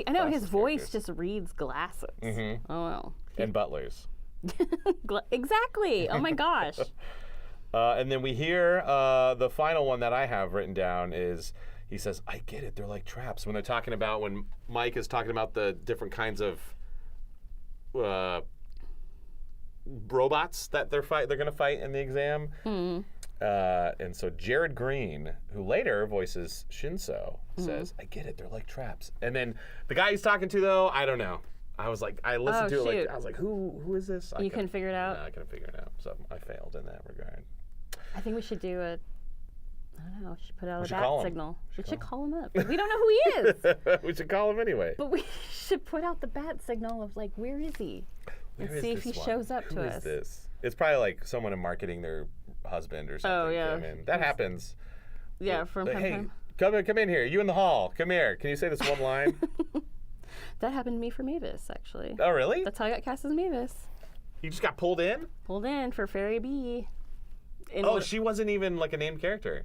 I know his glasses voice characters. just reads glasses. Mhm. Oh well. And butlers. Exactly. Oh my gosh. And then we hear the final one that I have written down is he says, "I get it. They're like traps." When they're talking about when Mike is talking about the different kinds of robots that they're going to fight in the exam. Mm. And so Jared Green, who later voices Shinso, says, "I get it. They're like traps." And then the guy he's talking to, though, I don't know. I was like, I listened to it like, I was like, who is this? You couldn't figure it out? No, I couldn't figure it out. So I failed in that regard. I think we should do I don't know, we should put out We a should bat call him. signal. We should call him up. We don't know who he is. We should call him anyway. But we should put out the bat signal of like, where is he? Where And is see if he this one? shows up Who to is us. this? It's probably like someone in marketing their husband or something. Oh, yeah. Came in. That happens. Yeah, from Like, time to hey, time. come in here. You in the hall. Come here. Can you say this one line? That happened to me for Mavis, actually. Oh, really? That's how I got cast as Mavis. You just got pulled in? Pulled in for Fairy B. Oh, she wasn't even like a named character.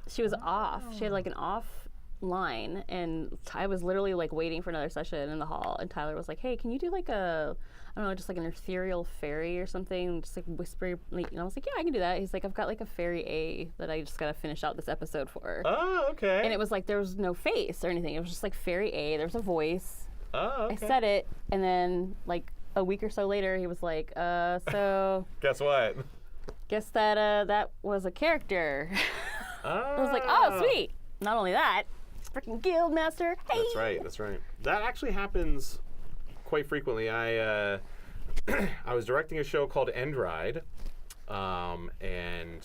She was off. She had like an off line, and I was literally like waiting for another session in the hall, and Tyler was like, "Hey, can you do like I don't know, just like an ethereal fairy or something, just like whisper." Like, and I was like, "Yeah, I can do that." He's like, "I've got like a fairy A that I just gotta finish out this episode for." Oh, okay. And it was like there was no face or anything. It was just like fairy A. There was a voice. Oh, okay. I said it, and then like a week or so later, he was like, so Guess what? guess that that was a character." Oh. I was like, "Oh, sweet." Not only that, freaking guild master. Hey. That's right. That's right. That actually happens quite frequently. I I was directing a show called End Ride, and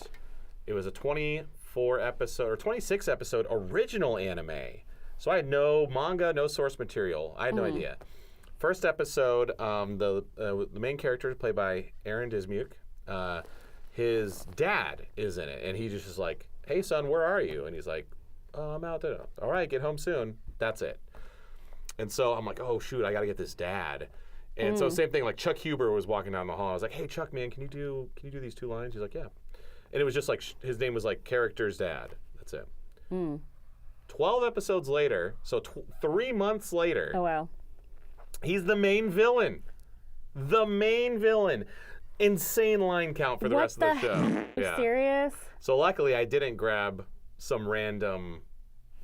it was a 24 episode or 26 episode original anime. So I had no manga, no source material. I had no idea. First episode, the main character is played by Aaron Dismuke. His dad is in it, and he just is like, "Hey son, where are you?" And he's like, "Oh, I'm out there." "All right, get home soon." That's it. And so I'm like, "Oh shoot, I got to get this dad." And so same thing, like Chuck Huber was walking down the hall. I was like, "Hey Chuck, man, can you do these two lines?" He's like, "Yeah." And it was just like his name was like character's dad. That's it. 12 episodes later, so 3 months later, Oh wow. he's the main villain. The main villain. Insane line count for the rest of the show. Are you serious? So luckily, I didn't grab some random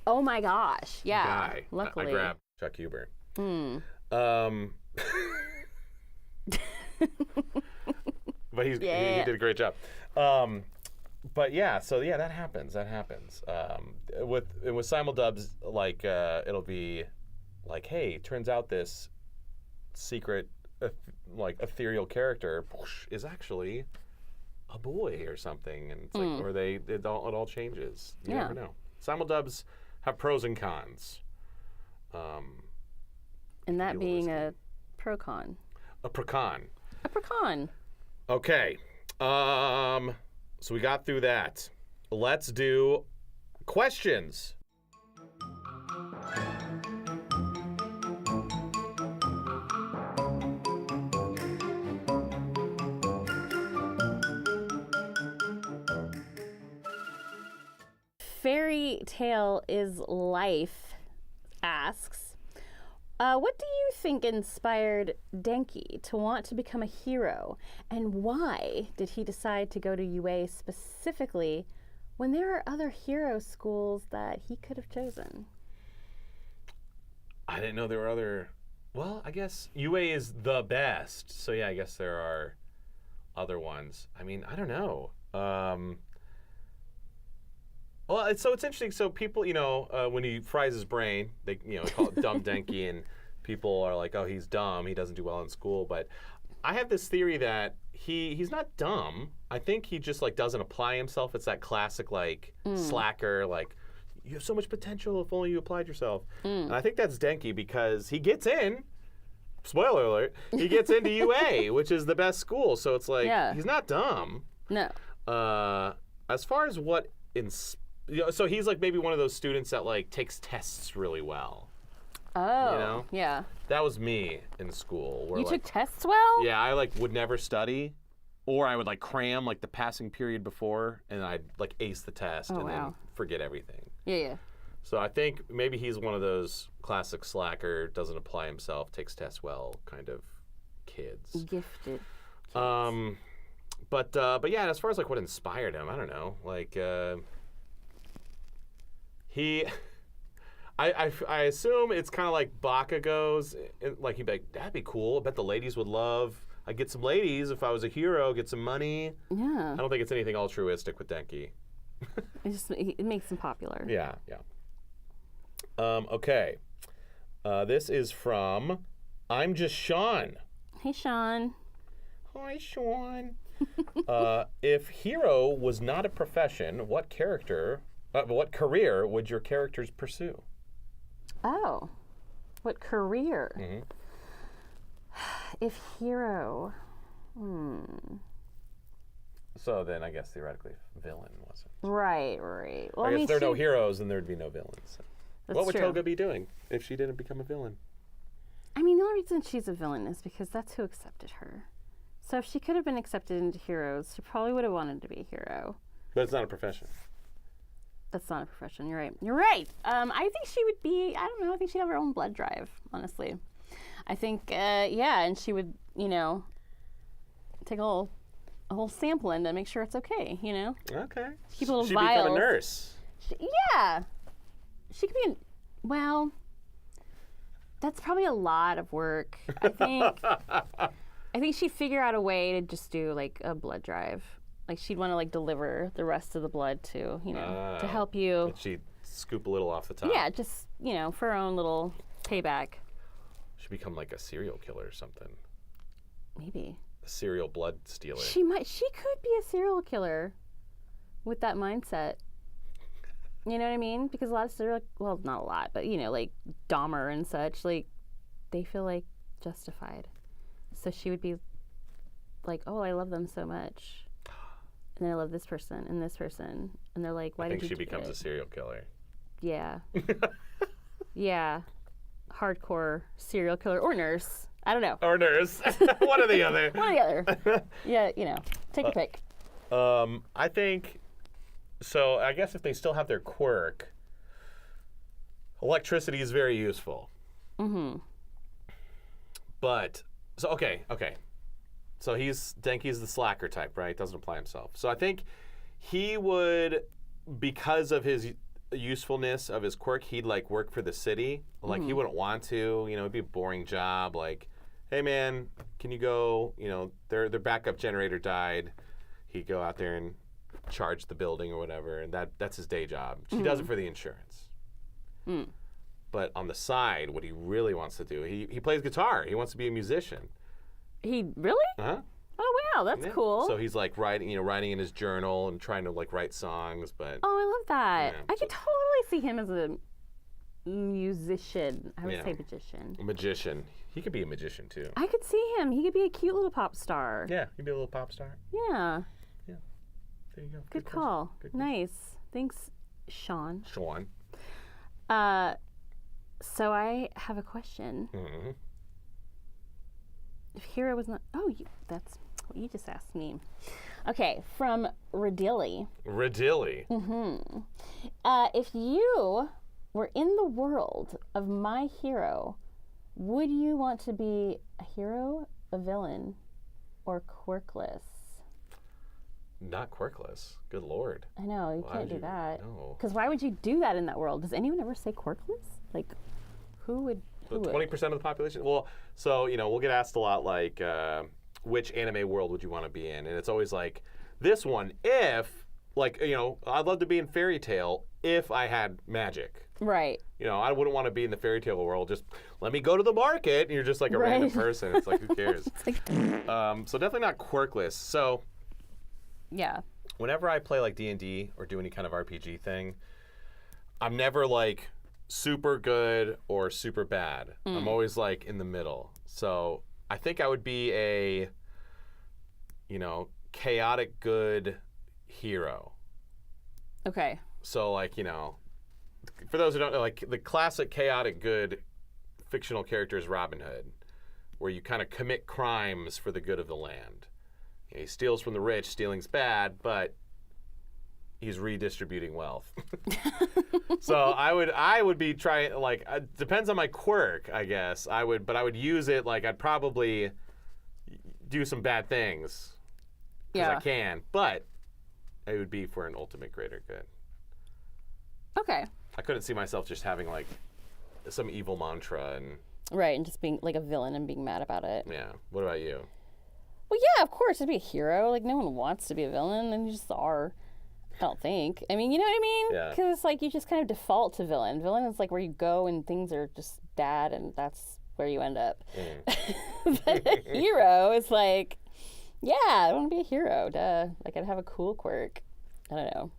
Oh my gosh. Yeah. guy. Luckily. I grabbed Chuck Huber. But he did a great job. But yeah, so yeah, that happens. That happens. With simuldubs, like it'll be like, hey, turns out this secret like ethereal character is actually a boy or something, and it's like, or it all changes. You never know. Simuldubs have pros and cons. And that being a pro-con. A pro-con. A pro-con. Okay. So we got through that. Let's do questions. Fairy Tale is Life asks, what do you think inspired Denki to want to become a hero, and why did he decide to go to UA specifically when there are other hero schools that he could have chosen? I didn't know there were other. Well, I guess UA is the best. So yeah, I guess there are other ones. I mean, I don't know. Well, it's interesting. So people, when he fries his brain, they call it dumb Denki, and people are like, "Oh, he's dumb. He doesn't do well in school." But I have this theory that he's not dumb. I think he just like doesn't apply himself. It's that classic like slacker, like, you have so much potential if only you applied yourself. And I think that's Denki because he gets in. Spoiler alert: he gets into UA, which is the best school. So it's like he's not dumb. No. As far as what so he's like maybe one of those students that like takes tests really well. Oh, yeah. That was me in school. Where, You took tests well? Yeah, I like would never study, or I would like cram like the passing period before, and I'd like ace the test and then forget everything. Yeah. So I think maybe he's one of those classic slacker, doesn't apply himself, takes tests well kind of kids. Gifted. But yeah, as far as like what inspired him, I don't know. Like I assume it's kind of like Bakugo's. Like he'd be like, that'd be cool. I bet the ladies would love. I'd get some ladies if I was a hero. Get some money. Yeah. I don't think it's anything altruistic with Denki. It makes him popular. Yeah. Okay. This is from I'm Just Sean. Hey, Sean. Hi, Sean. If hero was not a profession, what career would your characters pursue? Oh, what career? Mm-hmm. If hero, So then I guess theoretically villain wasn't. Right. Well, I guess if there are no heroes, then there'd be no villains. That's What would true. Toga be doing if she didn't become a villain? I mean, the only reason she's a villain is because that's who accepted her. So if she could have been accepted into heroes, she probably would have wanted to be a hero. But it's not a profession. That's not a profession. You're right. I think she would be, I don't know, I think she'd have her own blood drive, honestly. I think, and she would, take a whole sampling to make sure it's okay, Okay. Keep a little She'd vials. become a nurse. She could be, that's probably a lot of work. I think she'd figure out a way to just do like a blood drive. Like she'd want to like deliver the rest of the blood to, to help you. And she'd scoop a little off the top. Yeah, just, for her own little payback. She'd become like a serial killer or something. Maybe. A serial blood stealer. She could be a serial killer with that mindset. You know what I mean? Because a lot of well, not a lot, but like Dahmer and such, like they feel like justified. So she would be like, oh, I love them so much. And then I love this person and this person. And they're like, why did you do it? I think she becomes a serial killer. Yeah. Yeah. Hardcore serial killer or nurse. I don't know. Or nurse. One or the other. One or the other. Yeah, take a pick. I think, so I guess if they still have their quirk, electricity is very useful. Mm-hmm. But, so okay. So Denki's the slacker type, right? Doesn't apply himself. So I think he would, because of his usefulness of his quirk, he'd like work for the city. Like he wouldn't want to, it'd be a boring job. Like, hey man, can you go, their backup generator died. He'd go out there and charge the building or whatever, and that's his day job. He does it for the insurance. But on the side, what he really wants to do, he plays guitar. He wants to be a musician. He really? Uh-huh. Oh wow, that's cool. So he's like writing in his journal and trying to like write songs, but oh, I love that. Yeah, I could totally see him as a musician. I would say magician. A magician. He could be a magician too. I could see him. He could be a cute little pop star. Yeah, he'd be a little pop star. Yeah. Yeah. There you go. Good call. Nice. Thanks, Sean. So I have a question. Mm-hmm. If hero was not, that's what you just asked me. Okay, from Radilli. Mm-hmm. If you were in the world of my hero, would you want to be a hero, a villain, or quirkless? Not quirkless. Good Lord. I know, you can't do that. No. Because why would you do that in that world? Does anyone ever say quirkless? Like, who would? 20% of the population? Well, so, we'll get asked a lot like, which anime world would you want to be in? And it's always like, this one, if, like, I'd love to be in Fairy Tail if I had magic. Right. I wouldn't want to be in the Fairy Tail world. Just let me go to the market, and you're just like a random person. It's like, who cares? So definitely not quirkless. So yeah. Whenever I play like D&D or do any kind of RPG thing, I'm never like super good or super bad. I'm always like in the middle. So I think I would be a, chaotic good hero. Okay. So like, for those who don't know, like the classic chaotic good fictional character is Robin Hood, where you kind of commit crimes for the good of the land. he steals from the rich. Stealing's bad, but he's redistributing wealth. So I would be trying, like, depends on my quirk, I guess. But I would use it, like, I'd probably do some bad things. Because I can, but it would be for an ultimate greater good. Okay. I couldn't see myself just having, like, some evil mantra and... Right, and just being, like, a villain and being mad about it. Yeah. What about you? Well, yeah, of course, to be a hero. Like, no one wants to be a villain, and you just are. I don't think. I mean, you know what I mean? Yeah. Because, like, you just kind of default to villain. Villain is, like, where you go and things are just bad, and that's where you end up. But a hero is, like, yeah, I want to be a hero, duh. Like, I'd have a cool quirk. I don't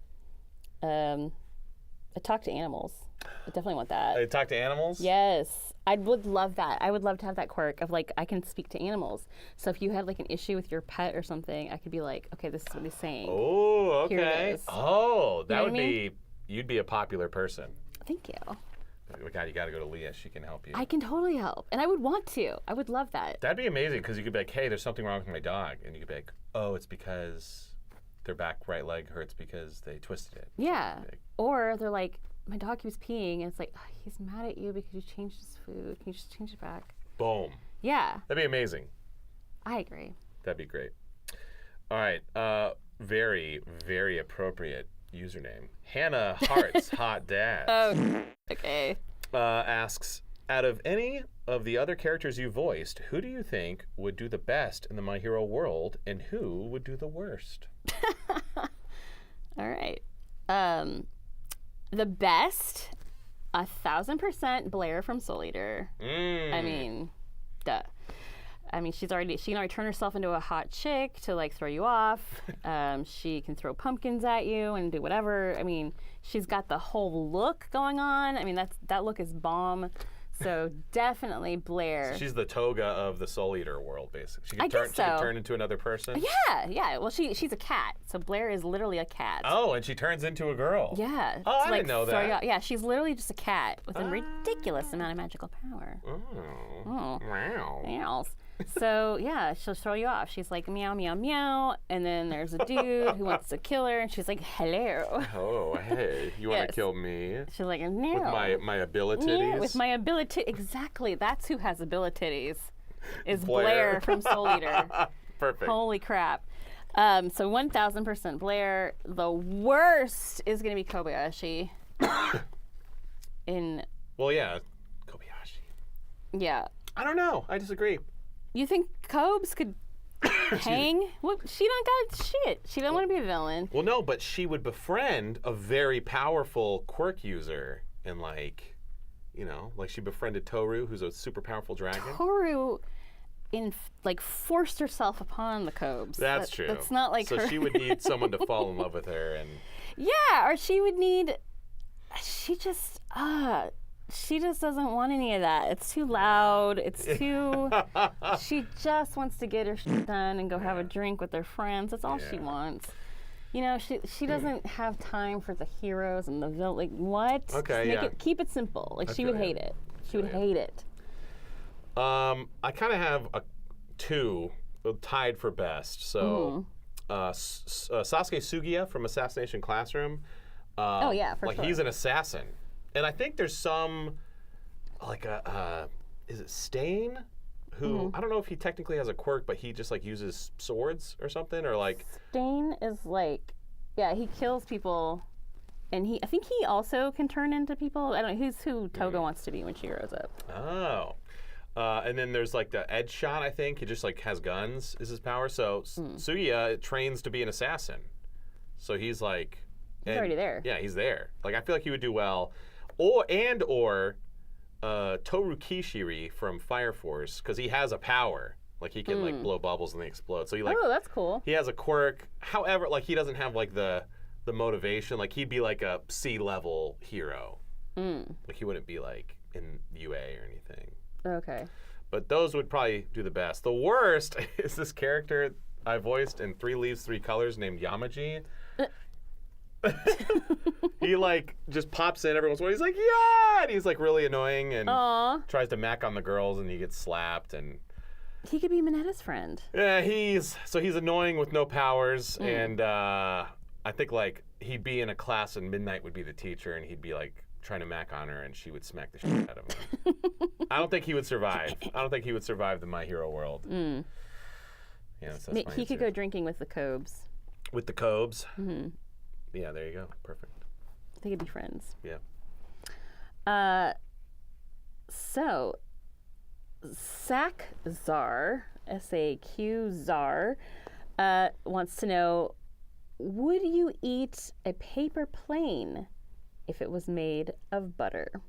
know. I talk to animals. I definitely want that. I talk to animals? Yes. I would love that. I would love to have that quirk of, like, I can speak to animals. So if you had, like, an issue with your pet or something, I could be like, okay, this is what he's saying. Oh, okay. Here it is. Oh, that would what I mean? be, you'd be a popular person. Thank you. God, you got to go to Leah. She can help you. I can totally help. And I would want to. I would love that. That'd be amazing because you could be like, hey, there's something wrong with my dog. And you could be like, oh, it's because their back right leg hurts because they twisted it. Yeah. Or they're like, my dog keeps peeing. And it's like, oh, he's mad at you because you changed his food. Can you just change it back? Boom. Yeah. That'd be amazing. I agree. That'd be great. All right. Very, very appropriate username. Hannah Hearts Hot Dad. Oh, okay. Asks, out of any of the other characters you voiced, who do you think would do the best in the My Hero world, and who would do the worst? All right. The best, 1,000% Blair from Soul Eater. I mean, duh. I mean, she can already turn herself into a hot chick to, like, throw you off. She can throw pumpkins at you and do whatever. I mean, she's got the whole look going on. I mean, that look is bomb. So definitely Blair. So she's the Toga of the Soul Eater world, basically. She I can guess so. She can turn into another person. Yeah. Well, she's a cat, so Blair is literally a cat. Oh, and she turns into a girl. Yeah. Oh, I didn't know that. Yeah, she's literally just a cat with a ridiculous amount of magical power. Oh. Wow. Meows. So, yeah, she'll throw you off. She's like, meow, meow, meow. And then there's a dude who wants to kill her, and she's like, hello. Oh, hey, you want to kill me? She's like, no. With my abilities? Yeah, with my ability. Exactly. That's who has abilities. Is Blair from Soul Eater. Perfect. Holy crap. So 1,000% Blair. The worst is going to be Kobayashi. Well, yeah, Kobayashi. Yeah. I don't know. I disagree. You think Cobes could hang? Well, she don't got shit. She don't want to be a villain. Well, no, but she would befriend a very powerful quirk user and, like, you know, like she befriended Toru, who's a super powerful dragon. Toru, forced herself upon the Cobes. That's true. That's not like her. So she would need someone to fall in love with her, and yeah, or she would need. She just doesn't want any of that. It's too loud. It's too. She just wants to get her shit done and go have a drink with her friends. That's all she wants. You know, she doesn't have time for the heroes and the villain. Like, what? Okay, Just keep it simple. Like, she would hate it. She would hate it. I kind of have two tied for best. So, Sasuke Sugiya from Assassination Classroom. Oh yeah, for like sure. He's an assassin, and I think there's some like is it Stain? Who I don't know if he technically has a quirk, but he just like uses swords or something, or like Stain is like, yeah, he kills people, and I think he also can turn into people. I don't know who Toga wants to be when she grows up. Oh. And then there's like the edge shot, I think. He just like has guns is his power. So Sugiya trains to be an assassin. So he's like... He's already there. Yeah, he's there. Like I feel like he would do well. Or Toru Kishiri from Fire Force, because he has a power. Like he can like blow bubbles and they explode. So he like... Oh, that's cool. He has a quirk. However, like he doesn't have like the motivation. Like he'd be like a C-level hero. Like he wouldn't be like in UA or anything. Okay. But those would probably do the best. The worst is this character I voiced in 3 Leaves, 3 Colors named Yamaji. He like just pops in every once in a while. He's like, yeah! And he's like really annoying and tries to mac on the girls and he gets slapped. And He could be Minetta's friend. Yeah, he's annoying with no powers, and I think like he'd be in a class and Midnight would be the teacher, and he'd be like trying to mac on her, and she would smack the shit out of him. I don't think he would survive. I don't think he would survive the My Hero world. Yeah, that's my He could go drinking with the Cobes. With the Cobes? Mm-hmm. Yeah, there you go. Perfect. They could be friends. Yeah. So, Sakzar, S-A-Q Zar, wants to know, would you eat a paper plane if it was made of butter?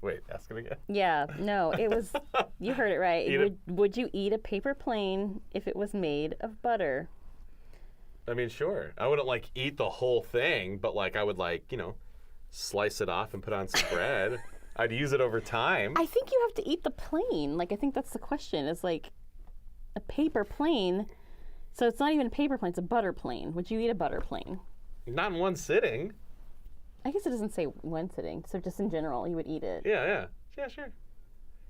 Wait, ask it again. Yeah, no, it was, you heard it right. Would you eat a paper plane if it was made of butter? I mean, sure. I wouldn't like eat the whole thing, but like I would like, slice it off and put on some bread. I'd use it over time. I think you have to eat the plane. Like, I think that's the question. It's like a paper plane. So it's not even a paper plane, it's a butter plane. Would you eat a butter plane? Not in one sitting. I guess it doesn't say one sitting, so just in general, you would eat it. Yeah, sure.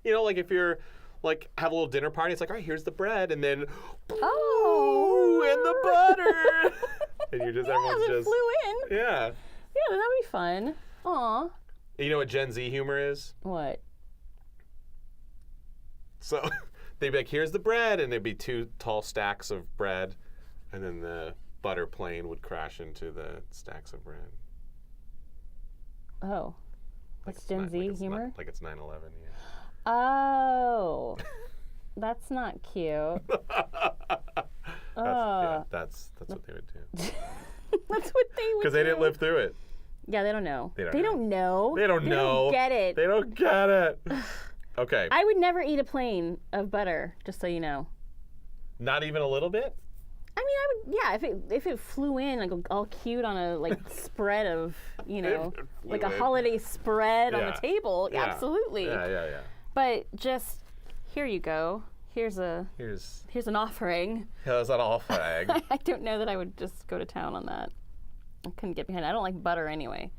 Like if you're like have a little dinner party, it's like, all right, here's the bread, and then and the butter, and you're just everyone's just flew in. Yeah, that'd be fun. Aw. You know what Gen Z humor is? What? So they'd be like, here's the bread, and there'd be 2 tall stacks of bread, and then the butter plane would crash into the stacks of bread. Oh. That's Gen Z humor? Like it's 9/11, yeah. Oh. That's not cute. That's what they would do. That's what they would do. Because they didn't live through it. Yeah, they don't know. They don't know. They don't know. They don't get it. They don't get it. Okay. I would never eat a plane of butter, just so you know. Not even a little bit? I mean, I would, if it flew in like all cute on a like spread of, like a holiday spread on the table, absolutely. Yeah. But just here you go. Here's an offering. Here's an offering. I don't know that I would just go to town on that. I couldn't get behind it. I don't like butter anyway.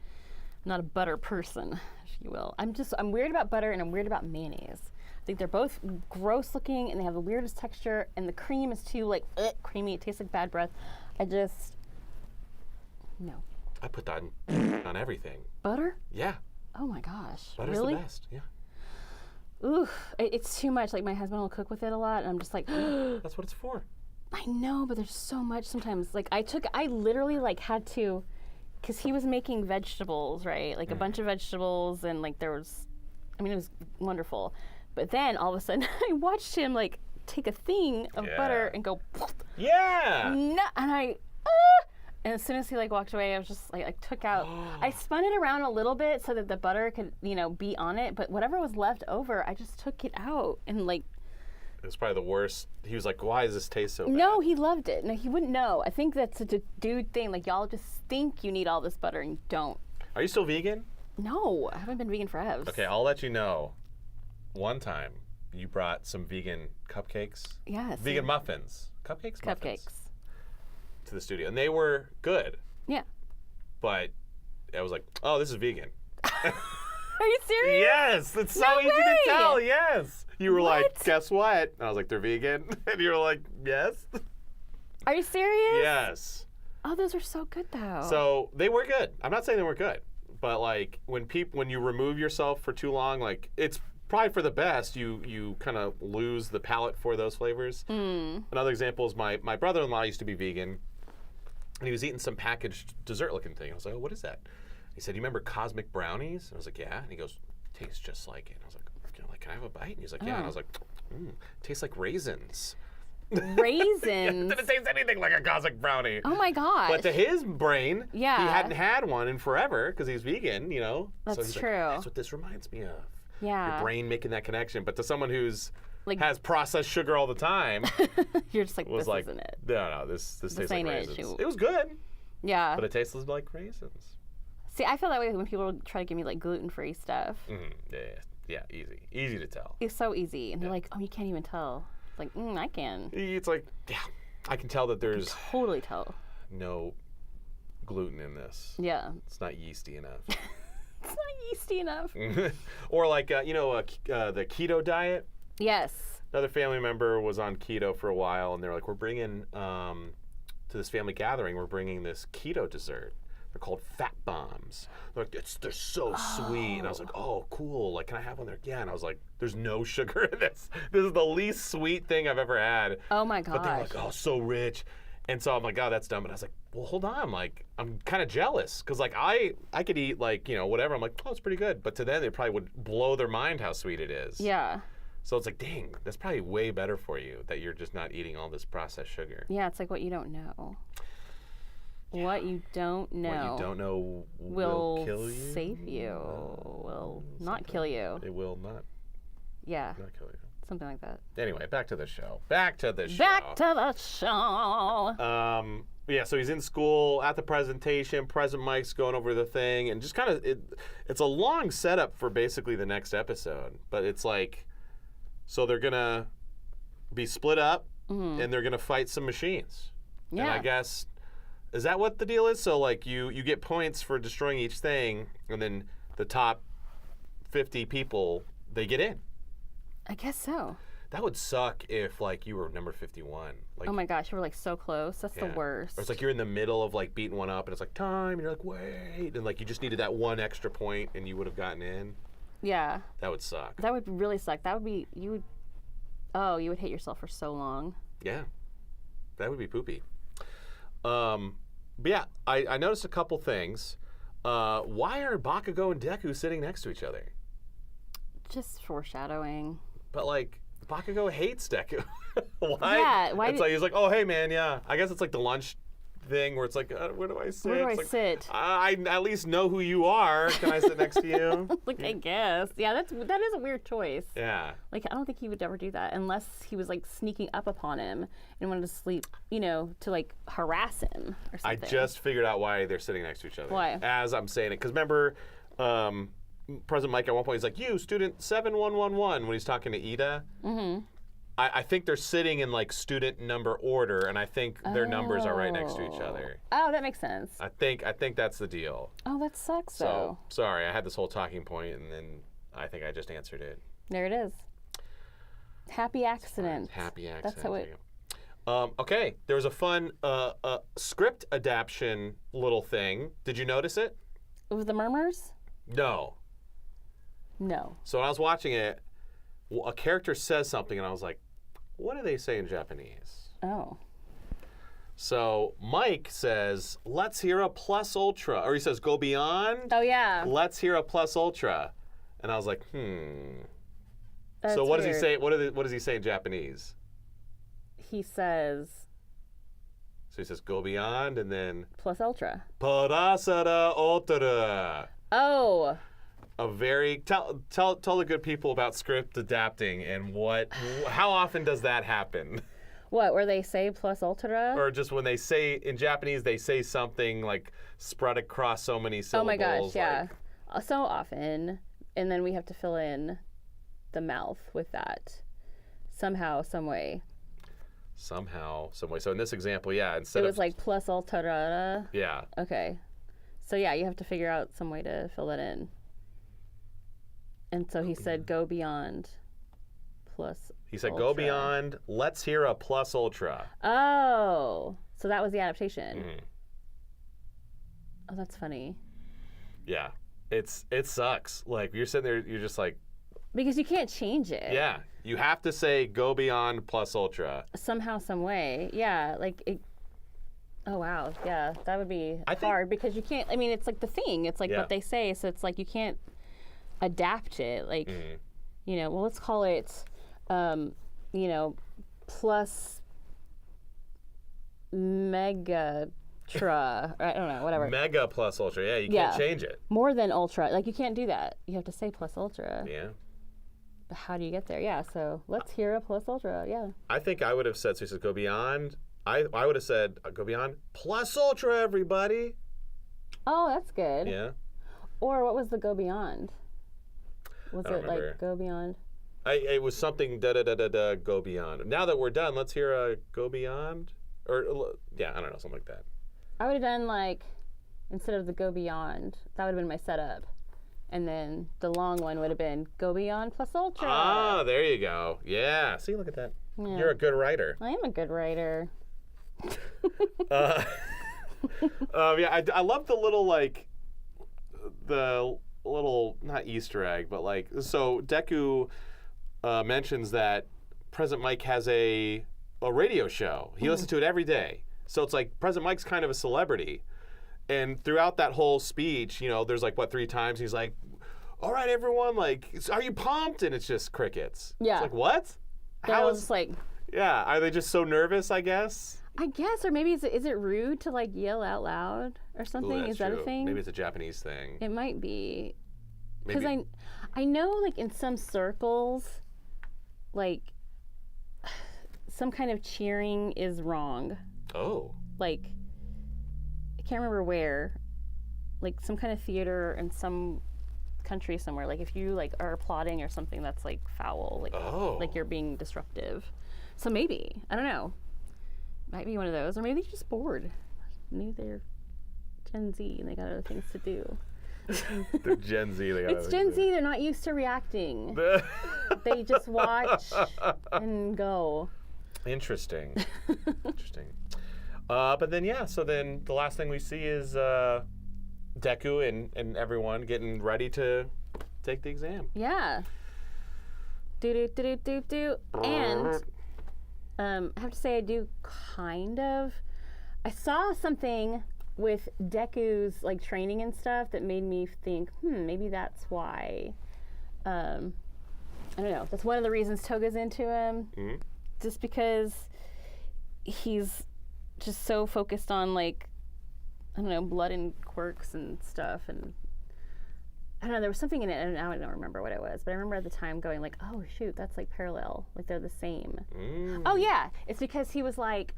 I'm not a butter person, if you will. I'm weird about butter and I'm weird about mayonnaise. I think they're both gross looking and they have the weirdest texture, and the cream is too creamy. It tastes like bad breath. No. I put that on everything. Butter? Yeah. Oh my gosh. Butter's really? the best. Yeah. Ooh, it's too much. Like my husband will cook with it a lot, and I'm just like, that's what it's for. I know, but there's so much sometimes. Like I literally had to, because he was making vegetables, right? Like a bunch of vegetables, and like it was wonderful. But then all of a sudden I watched him take a thing of butter and go, yeah. And as soon as he walked away, I was just I took out, I spun it around a little bit so that the butter could, be on it. But whatever was left over, I just took it out and It was probably the worst. He was like, why does this taste so bad? No, he loved it. No, he wouldn't know. I think that's such a dude thing. Y'all just think you need all this butter and you don't. Are you still vegan? No, I haven't been vegan forever. Okay, I'll let you know. One time, you brought some vegan cupcakes. Yes. Vegan muffins. Cupcakes? Cupcakes. To the studio. And they were good. Yeah. But I was like, oh, this is vegan. Are you serious? Yes. It's so easy to tell. Yes. You were like, guess what? And I was like, they're vegan. And you were like, yes. Are you serious? Yes. Oh, those are so good, though. So they were good. I'm not saying they were good. But when you remove yourself for too long, it's probably for the best. You kind of lose the palate for those flavors. Another example is my brother-in-law used to be vegan, and he was eating some packaged dessert-looking thing. I was like, oh, what is that? He said, you remember Cosmic Brownies? And I was like, yeah. And he goes, tastes just like it. And I was like, can I have a bite? And he's like, yeah. And I was like, tastes like raisins. Raisins? It didn't taste anything like a Cosmic Brownie. Oh my gosh. But to his brain, he Yeah. hadn't had one in forever because he's vegan, That's so he's true. Like, that's what this reminds me of. Yeah. Your brain making that connection. But to someone who's has processed sugar all the time, you're just was this isn't it. No, this tastes like ain't it. raisins. It was good, Yeah. but it tastes like raisins. See, I feel that way when people try to give me gluten-free stuff. Yeah, easy to tell. It's so easy, and they're like, "Oh, you can't even tell." It's like, I can. It's like, yeah, I can tell that there's Totally tell. no gluten in this. Yeah. It's not yeasty enough. It's not yeasty enough. Or like, the keto diet. Yes. Another family member was on keto for a while, and they're like, we're bringing, to this family gathering, we're bringing this keto dessert. They're called fat bombs. They're like, they're so sweet. And I was like, oh, cool. Like, can I have one there? Yeah. And I was like, there's no sugar in this. This is the least sweet thing I've ever had. Oh, my gosh. But they're like, oh, so rich. And so I'm like, oh, that's dumb. And I was like, well, hold on. Like, I'm kind of jealous. Because, like, I could eat, like, whatever. I'm like, oh, it's pretty good. But to them, it probably would blow their mind how sweet it is. Yeah. So it's like, dang, that's probably way better for you that you're just not eating all this processed sugar. Yeah, it's like what you don't know. Yeah. What you don't know will kill you. Save you. Will not kill you. It will not. Yeah. Not kill you. Something like that. Anyway, back to the show. Back to the show. Yeah, so he's in school at the presentation. President Mike's going over the thing, and just kind of it's a long setup for basically the next episode. But it's like, so they're gonna be split up, and they're gonna fight some machines. Yeah. And I guess. Is that what the deal is? So, like, you get points for destroying each thing, and then the top 50 people, they get in. I guess so. That would suck if, like, you were number 51. Like, oh, my gosh, you were, like, so close. That's the worst. Or it's like you're in the middle of, like, beating one up, and it's like, time, and you're like, wait. And, like, you just needed that one extra point, and you would have gotten in. Yeah. That would suck. That would really suck. That would be, you would hate yourself for so long. Yeah. That would be poopy. But yeah, I noticed a couple things. Why are Bakugo and Deku sitting next to each other? Just foreshadowing. But like, Bakugo hates Deku. Why? Yeah, why? It's like he's like, oh hey man, yeah. I guess it's like the lunch thing where it's like, where do I sit? Where do I like, sit? I at least know who you are. Can I sit next to you? Like, I guess. Yeah, that is a weird choice. Yeah. Like, I don't think he would ever do that unless he was like sneaking up upon him and wanted to sleep, to like harass him or something. I just figured out why they're sitting next to each other. Why? As I'm saying it, because remember, President Mike at one point he's like, "You, student 7111," when he's talking to Iida. Mm-hmm. I think they're sitting in like student number order, and I think their numbers are right next to each other. Oh, that makes sense. I think that's the deal. Oh, that sucks So sorry, I had this whole talking point, and then I think I just answered it. There it is. Happy accident. Happy accident. That's how it. Okay, there was a fun script adaptation little thing. Did you notice it? It was the murmurs? No. No. So when I was watching it, a character says something, and I was like, what do they say in Japanese? Oh. So Mike says, let's hear a plus ultra. Or he says, go beyond. Oh, yeah. Let's hear a plus ultra. And I was like, That's so what weird. does he say? What does he say in Japanese? He says. So he says, go beyond, and then. Plus ultra. Parasara ultra. Oh. A very tell the good people about script adapting and how often does that happen? What, where they say plus ultra? Or just when they say in Japanese they say something like spread across so many syllables. Oh my gosh, yeah. So often, and then we have to fill in the mouth with that somehow, some way. Somehow, some way. So in this example, yeah, instead it was like plus ultra. Yeah. Okay. So yeah, you have to figure out some way to fill that in. And so he said, go beyond plus He said, ultra. go beyond, let's hear a plus ultra. Oh, so that was the adaptation. Mm-hmm. Oh, that's funny. Yeah, it sucks. Like, you're sitting there, you're just like. Because you can't change it. Yeah, you have to say go beyond plus ultra. Somehow, some way. Yeah, like it. Oh, wow. Yeah, that would be hard because you can't, it's like the thing. It's like what they say, so it's like you can't adapt it, like well, let's call it plus mega I don't know, whatever. Mega plus ultra. Yeah, you can't change it. More than ultra, like you can't do that. You have to say plus ultra. Yeah. But how do you get there? Yeah, so let's hear a plus ultra. Yeah. I think I would have said, so he says go beyond. I would have said go beyond plus ultra, everybody. Oh, that's good. Yeah. Or what was the go beyond? Was it remember. like go beyond? It was something da go beyond. Now that we're done, let's hear a go beyond. Or yeah, I don't know, something like that. I would have done like instead of the go beyond. That would have been my setup. And then the long one would have been Go Beyond plus Ultra. Ah, there you go. Yeah. See, look at that. Yeah. You're a good writer. I am a good writer. Yeah, I love the little, like, the little, not Easter egg, but, like, so Deku mentions that President Mike has a radio show. He listens to it every day. So it's like President Mike's kind of a celebrity. And throughout that whole speech, you know, there's like, 3 times he's like, all right, everyone, like, are you pumped? And it's just crickets. Yeah. It's like, what? How is like... Yeah, are they just so nervous, I guess? I guess, or maybe is it rude to like yell out loud or something? Ooh, that's is that true. a thing? Maybe it's a Japanese thing. It might be. Because Maybe. I know like in some circles, like some kind of cheering is wrong. Oh. Like, I can't remember where, like some kind of theater in some country somewhere. Like if you like are applauding or something, that's like foul. Like, like you're being disruptive. So maybe, I don't know. Might be one of those, or maybe they're just bored. Maybe they're Gen Z and they got other things to do. They're Gen Z. It's Gen Z. They're not used to reacting. They just watch and go. Interesting. Interesting. But then, yeah, so then the last thing we see is Deku and everyone getting ready to take the exam. Yeah. And I have to say I do kind of. I saw something with Deku's like training and stuff that made me think, maybe that's why. I don't know. That's one of the reasons Toga's into him. Mm-hmm. Just because he's just so focused on like, I don't know, blood and quirks and stuff. And I don't know, there was something in it, and now I don't remember what it was, but I remember at the time going like, oh shoot, that's like parallel. Like they're the same. Mm. Oh yeah, it's because he was like,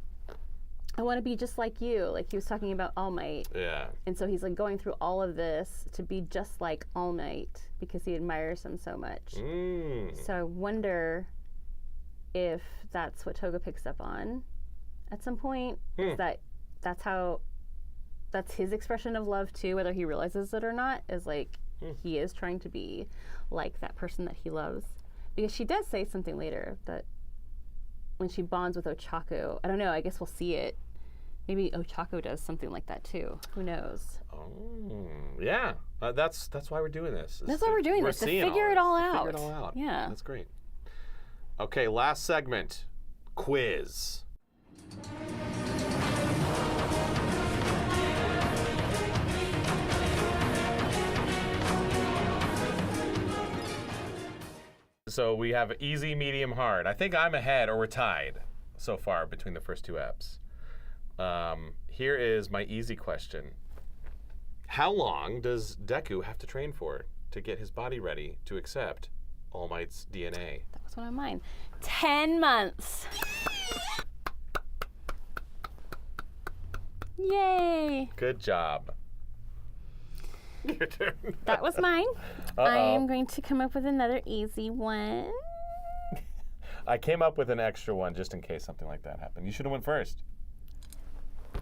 I want to be just like you. Like he was talking about All Might. Yeah. And so he's like going through all of this to be just like All Might because he admires him so much. Mm. So I wonder if that's what Toga picks up on at some point. Is that's his expression of love too, whether he realizes it or not, is like he is trying to be like that person that he loves. Because she does say something later that when she bonds with Ochaku, I don't know, I guess we'll see it. Maybe Ochaku does something like that too. Who knows? Oh, yeah. That's why we're doing this. That's why we're doing this, to figure it all out. Figure it all out. Yeah. That's great. Okay, last segment. Quiz. So we have easy, medium, hard. I think I'm ahead, or we're tied so far between the first 2 eps. Here is my easy question. How long does Deku have to train for to get his body ready to accept All Might's DNA? That was one of mine. 10 months. Yay. Good job. Your turn. That was mine. I'm going to come up with another easy one. I came up with an extra one just in case something like that happened. You should have went first.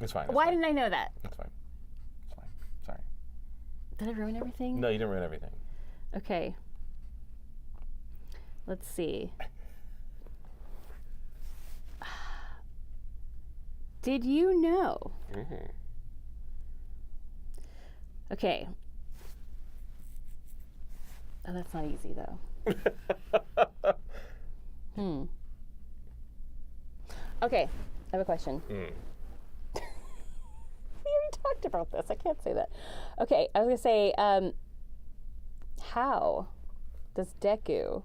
It's fine. Why didn't I know that? It's fine. It's fine. Sorry. Did I ruin everything? No, you didn't ruin everything. Okay. Let's see. Did you know? Mm-hmm. Okay. Oh, that's not easy, though. Okay, I have a question. We already talked about this. I can't say that. Okay, I was going to say, how does Deku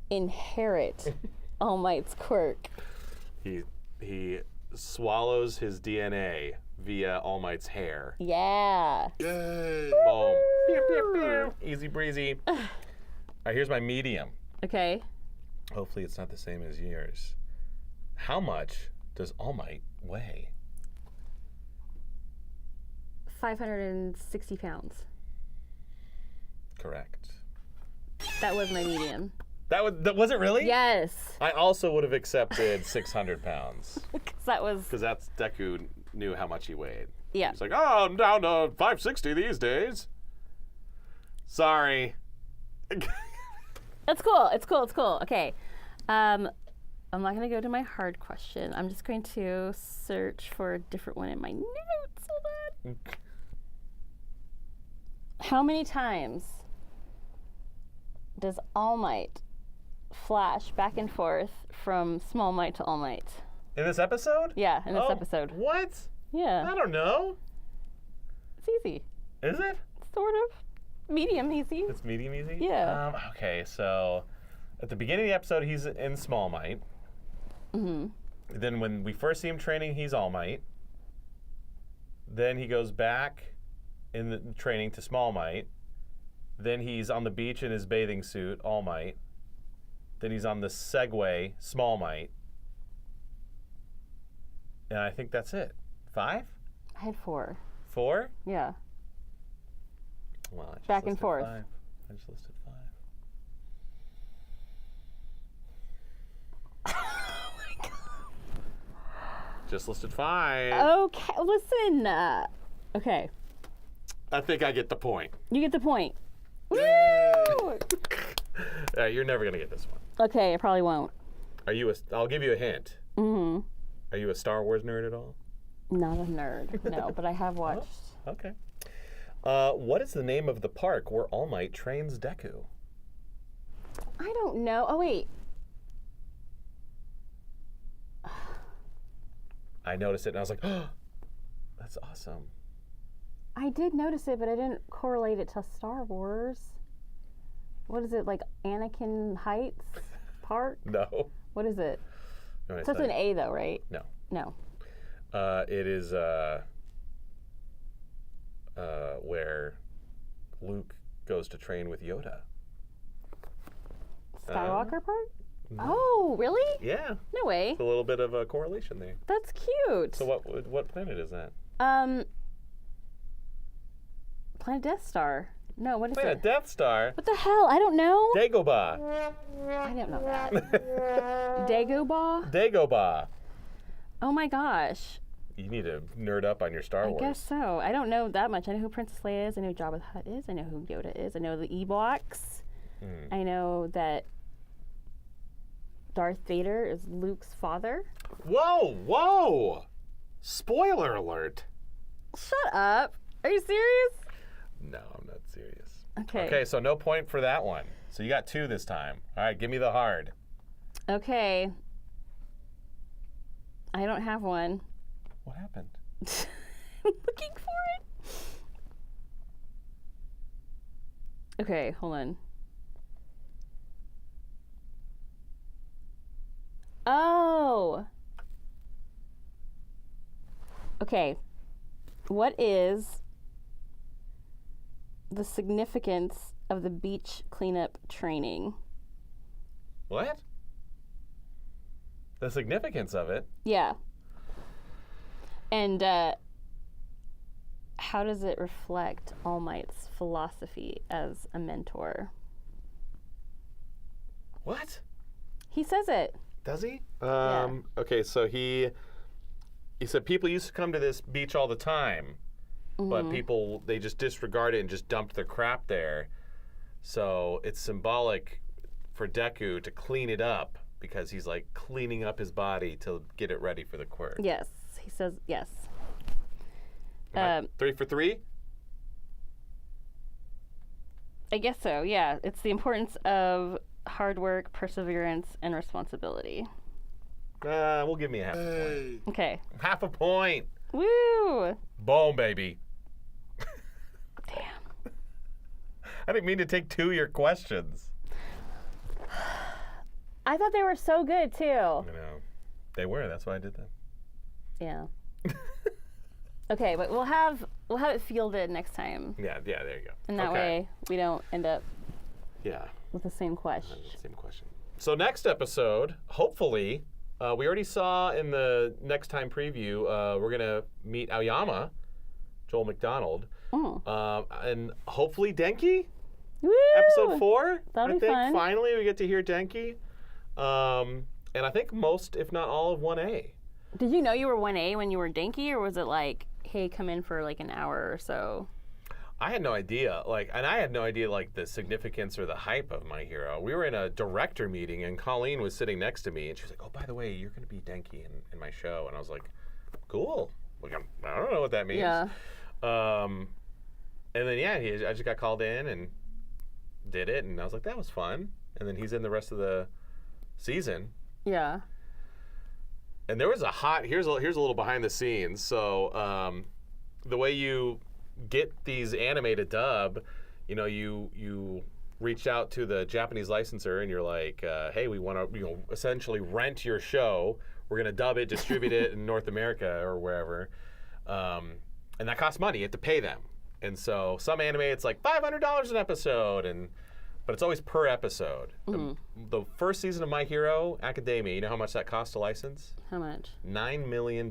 inherit All Might's quirk? He swallows his DNA via All Might's hair. Yeah. Yay! Boom. Pew, pew, pew. Easy breezy. All right, here's my medium. Okay. Hopefully it's not the same as yours. How much does All Might weigh? 560 pounds. Correct. That was my medium. That was it really? Yes. I also would have accepted 600 pounds. Because that's Deku knew how much he weighed. Yeah. He's like, oh, I'm down to 560 these days. Sorry. It's cool. It's cool. It's cool. Okay. I'm not going to go to my hard question. I'm just going to search for a different one in my notes. Hold on. How many times does All Might flash back and forth from Small Might to All Might? In this episode? Yeah, in this episode. What? Yeah. I don't know. It's easy. Is it? Sort of. Medium easy. It's medium easy? Yeah. Okay, so at the beginning of the episode, he's in Small Might. Mm-hmm. Then when we first see him training, he's All Might. Then he goes back in the training to Small Might. Then he's on the beach in his bathing suit, All Might. Then he's on the Segway, Small Might. And I think that's it. 5? I had 4. 4? Yeah. Well, I just Back and listed forth. 5. I just listed 5. Oh my god. Just listed 5. Okay, listen. Okay. I think I get the point. You get the point. Woo! You're never gonna get this one. Okay, I probably won't. I'll give you a hint. Mm-hmm. Are you a Star Wars nerd at all? Not a nerd, no, but I have watched. Oh, okay. What is the name of the park where All Might trains Deku? I don't know. Oh, wait. I noticed it and I was like, oh, that's awesome. I did notice it, but I didn't correlate it to Star Wars. What is it, like Anakin Heights Park? No. What is it? You want me to Starts with an tell you? A, though, right? No. No. It is where Luke goes to train with Yoda. Skywalker Park? Oh, really? Yeah. No way. It's a little bit of a correlation there. That's cute. So what planet is that? Planet Death Star. No, what is Planet it? Death Star. What the hell? I don't know. Dagobah. I don't know that. Dagobah? Dagobah. Oh my gosh. You need to nerd up on your Star Wars. I guess so. I don't know that much. I know who Princess Leia is. I know who Jabba the Hutt is. I know who Yoda is. I know the Ewoks. I know that Darth Vader is Luke's father. Whoa! Spoiler alert. Shut up. Are you serious? No, I'm not serious. Okay. Okay, so no point for that one. So you got 2 this time. All right, give me the hard. Okay. I don't have one. What happened? I'm looking for it. Okay, hold on. Oh. Okay. What is the significance of the beach cleanup training? What? The significance of it? Yeah. And how does it reflect All Might's philosophy as a mentor? What? He says it. Does he? Yeah. Okay, so he said people used to come to this beach all the time, but people, they just disregarded it and just dumped their crap there. So it's symbolic for Deku to clean it up because he's like cleaning up his body to get it ready for the quirk. Yes, he says yes. 3 for 3? I guess so, yeah. It's the importance of hard work, perseverance, and responsibility. We'll give me a half a point. Okay. Half a point. Woo! Boom, baby. Damn. I didn't mean to take 2 of your questions. I thought they were so good, too. You know, they were. That's why I did that. Yeah. Okay, but we'll have it fielded next time. Yeah, there you go. And that way we don't end up with the same question. Same question. So next episode, hopefully, we already saw in the next time preview, we're going to meet Aoyama, Joel McDonald, and hopefully Denki, Woo! episode 4. That'll I be think fun. finally we get to hear Denki. And I think most, if not all, of 1A. Did you know you were 1A when you were Denki, or was it like, hey, come in for like an hour or so? I had no idea, and I had no idea, the significance or the hype of My Hero. We were in a director meeting, and Colleen was sitting next to me, and she was like, "Oh, by the way, you're going to be Denki in my show." And I was like, "Cool." I don't know what that means. Yeah. And then, I just got called in and did it, and I was like, that was fun. And then he's in the rest of the season. Yeah. And there was here's a little behind the scenes. So the way you get these anime to dub, you reach out to the Japanese licensor and you're like, hey, we want to essentially rent your show. We're going to dub it, distribute it in North America or wherever. And that costs money. You have to pay them. And so some anime, it's like $500 an episode, but it's always per episode. Mm-hmm. The first season of My Hero Academia, you know how much that cost to license? How much? $9 million.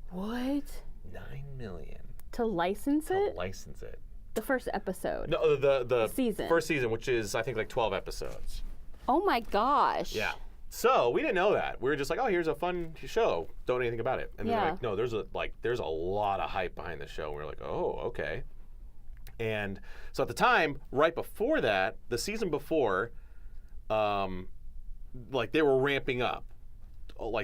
What? $9 million. To license it? To license it. The first episode? No, the season. First season, which is, I think, 12 episodes. Oh my gosh. Yeah. So we didn't know that. We were just like, oh, here's a fun show. Don't know anything about it. And they're like, no, there's a lot of hype behind the show. And we're like, oh, okay. And so at the time, right before that, the season before, they were ramping up.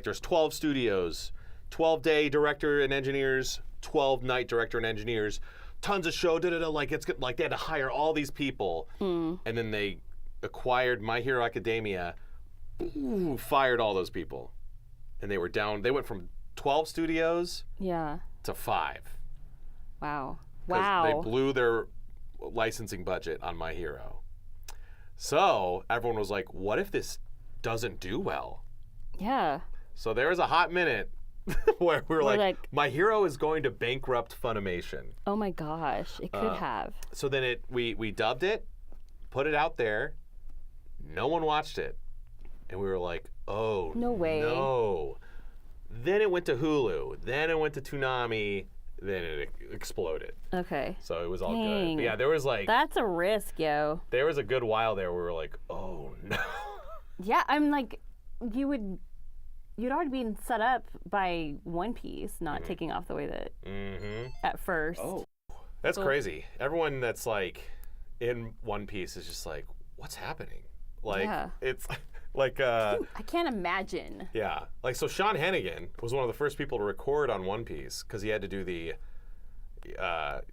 There's 12 studios, 12-day director and engineers, 12-night director and engineers, tons of show, it's they had to hire all these people. And then they acquired My Hero Academia, fired all those people. And they were down, they went from 12 studios to 5. Wow. They blew their licensing budget on My Hero. So everyone was like, what if this doesn't do well? Yeah. So there was a hot minute where we were like, My Hero is going to bankrupt Funimation. Oh my gosh, it could have. So then we dubbed it, put it out there, no one watched it. And we were like, oh, no way. No. Then it went to Hulu. Then it went to Toonami. Then it exploded. Okay. So it was all good. But yeah, there was that's a risk, yo. There was a good while there where we were like, oh no. Yeah, I'm like, you'd already been set up by One Piece not taking off the way that at first. Oh, that's crazy. Everyone that's in One Piece is just like, what's happening? It's I can't imagine. Yeah. So Sean Hennigan was one of the first people to record on One Piece because he had to do the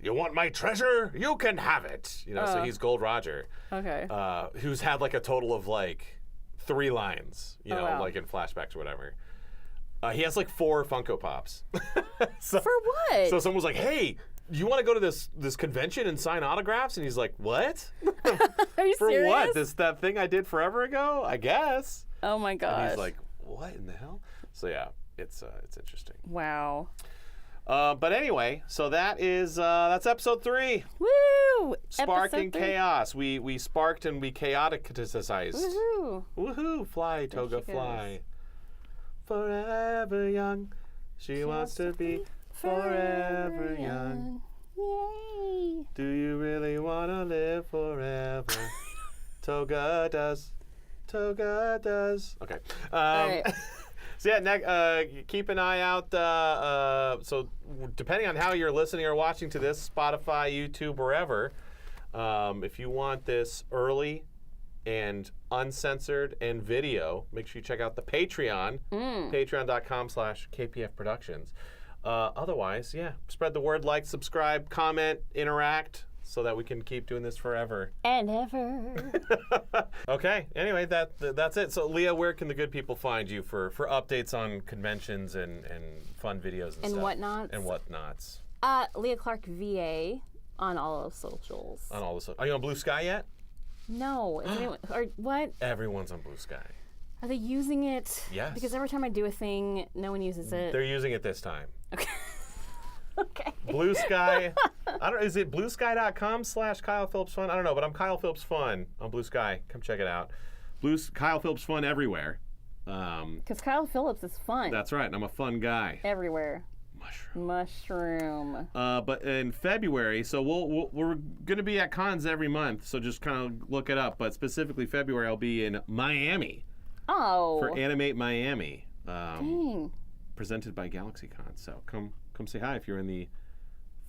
you want my treasure? You can have it. So he's Gold Roger. Okay. Who's had a total of 3 lines, in flashbacks or whatever. He has 4 Funko Pops. For what? So someone was like, hey, you want to go to this convention and sign autographs? And he's like, what? Are you For serious? what? That thing I did forever ago? I guess. Oh my gosh. And he's like, what in the hell? So yeah, it's interesting. Wow. But anyway, so that's episode 3. Woo! Sparking chaos. We sparked and we chaoticized. Woohoo! Woohoo! Fly, Toga, fly. Forever young. She wants to be forever young. Yay! Do you really want to live forever? Toga does. Toga does. Okay. All right. So yeah, keep an eye out. So depending on how you're listening or watching to this, Spotify, YouTube, wherever, if you want this early and uncensored and video, make sure you check out the Patreon, patreon.com/KPF Productions. Otherwise, yeah, spread the word, like, subscribe, comment, interact, so that we can keep doing this forever. And ever. Okay, anyway, that's it. So, Leah, where can the good people find you for updates on conventions and fun videos and stuff? Whatnots? And whatnots. Leah Clark VA on all of socials. On all the Are you on Blue Sky yet? No. Is anyone, or what? Everyone's on Blue Sky. Are they using it? Yes. Because every time I do a thing, no one uses it. They're using it this time. Okay. Okay. Blue Sky. Is it bluesky.com/Kyle Phillips Fun? I don't know, but I'm Kyle Phillips Fun on Blue Sky. Come check it out. Kyle Phillips Fun everywhere. Because Kyle Phillips is fun. That's right. And I'm a fun guy. Everywhere. Mushroom. But in February, so we're going to be at cons every month, so just kind of look it up. But specifically February, I'll be in Miami. Oh. For Animate Miami. Dang. Presented by GalaxyCon. So come say hi if you're in the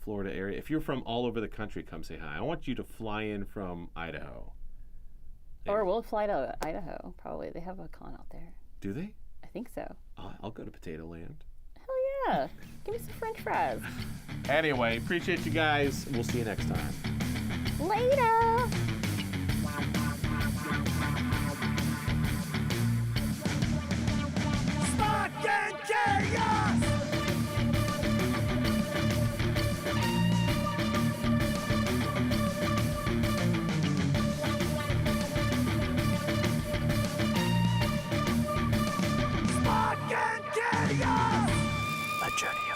Florida area. If you're from all over the country, come say hi. I want you to fly in from Idaho. Or we'll fly to Idaho, probably. They have a con out there. Do they? I think so. I'll go to Potato Land. Hell yeah. Give me some french fries. Anyway, appreciate you guys. We'll see you next time. Later. Fucking chaos! Fucking chaos! A journey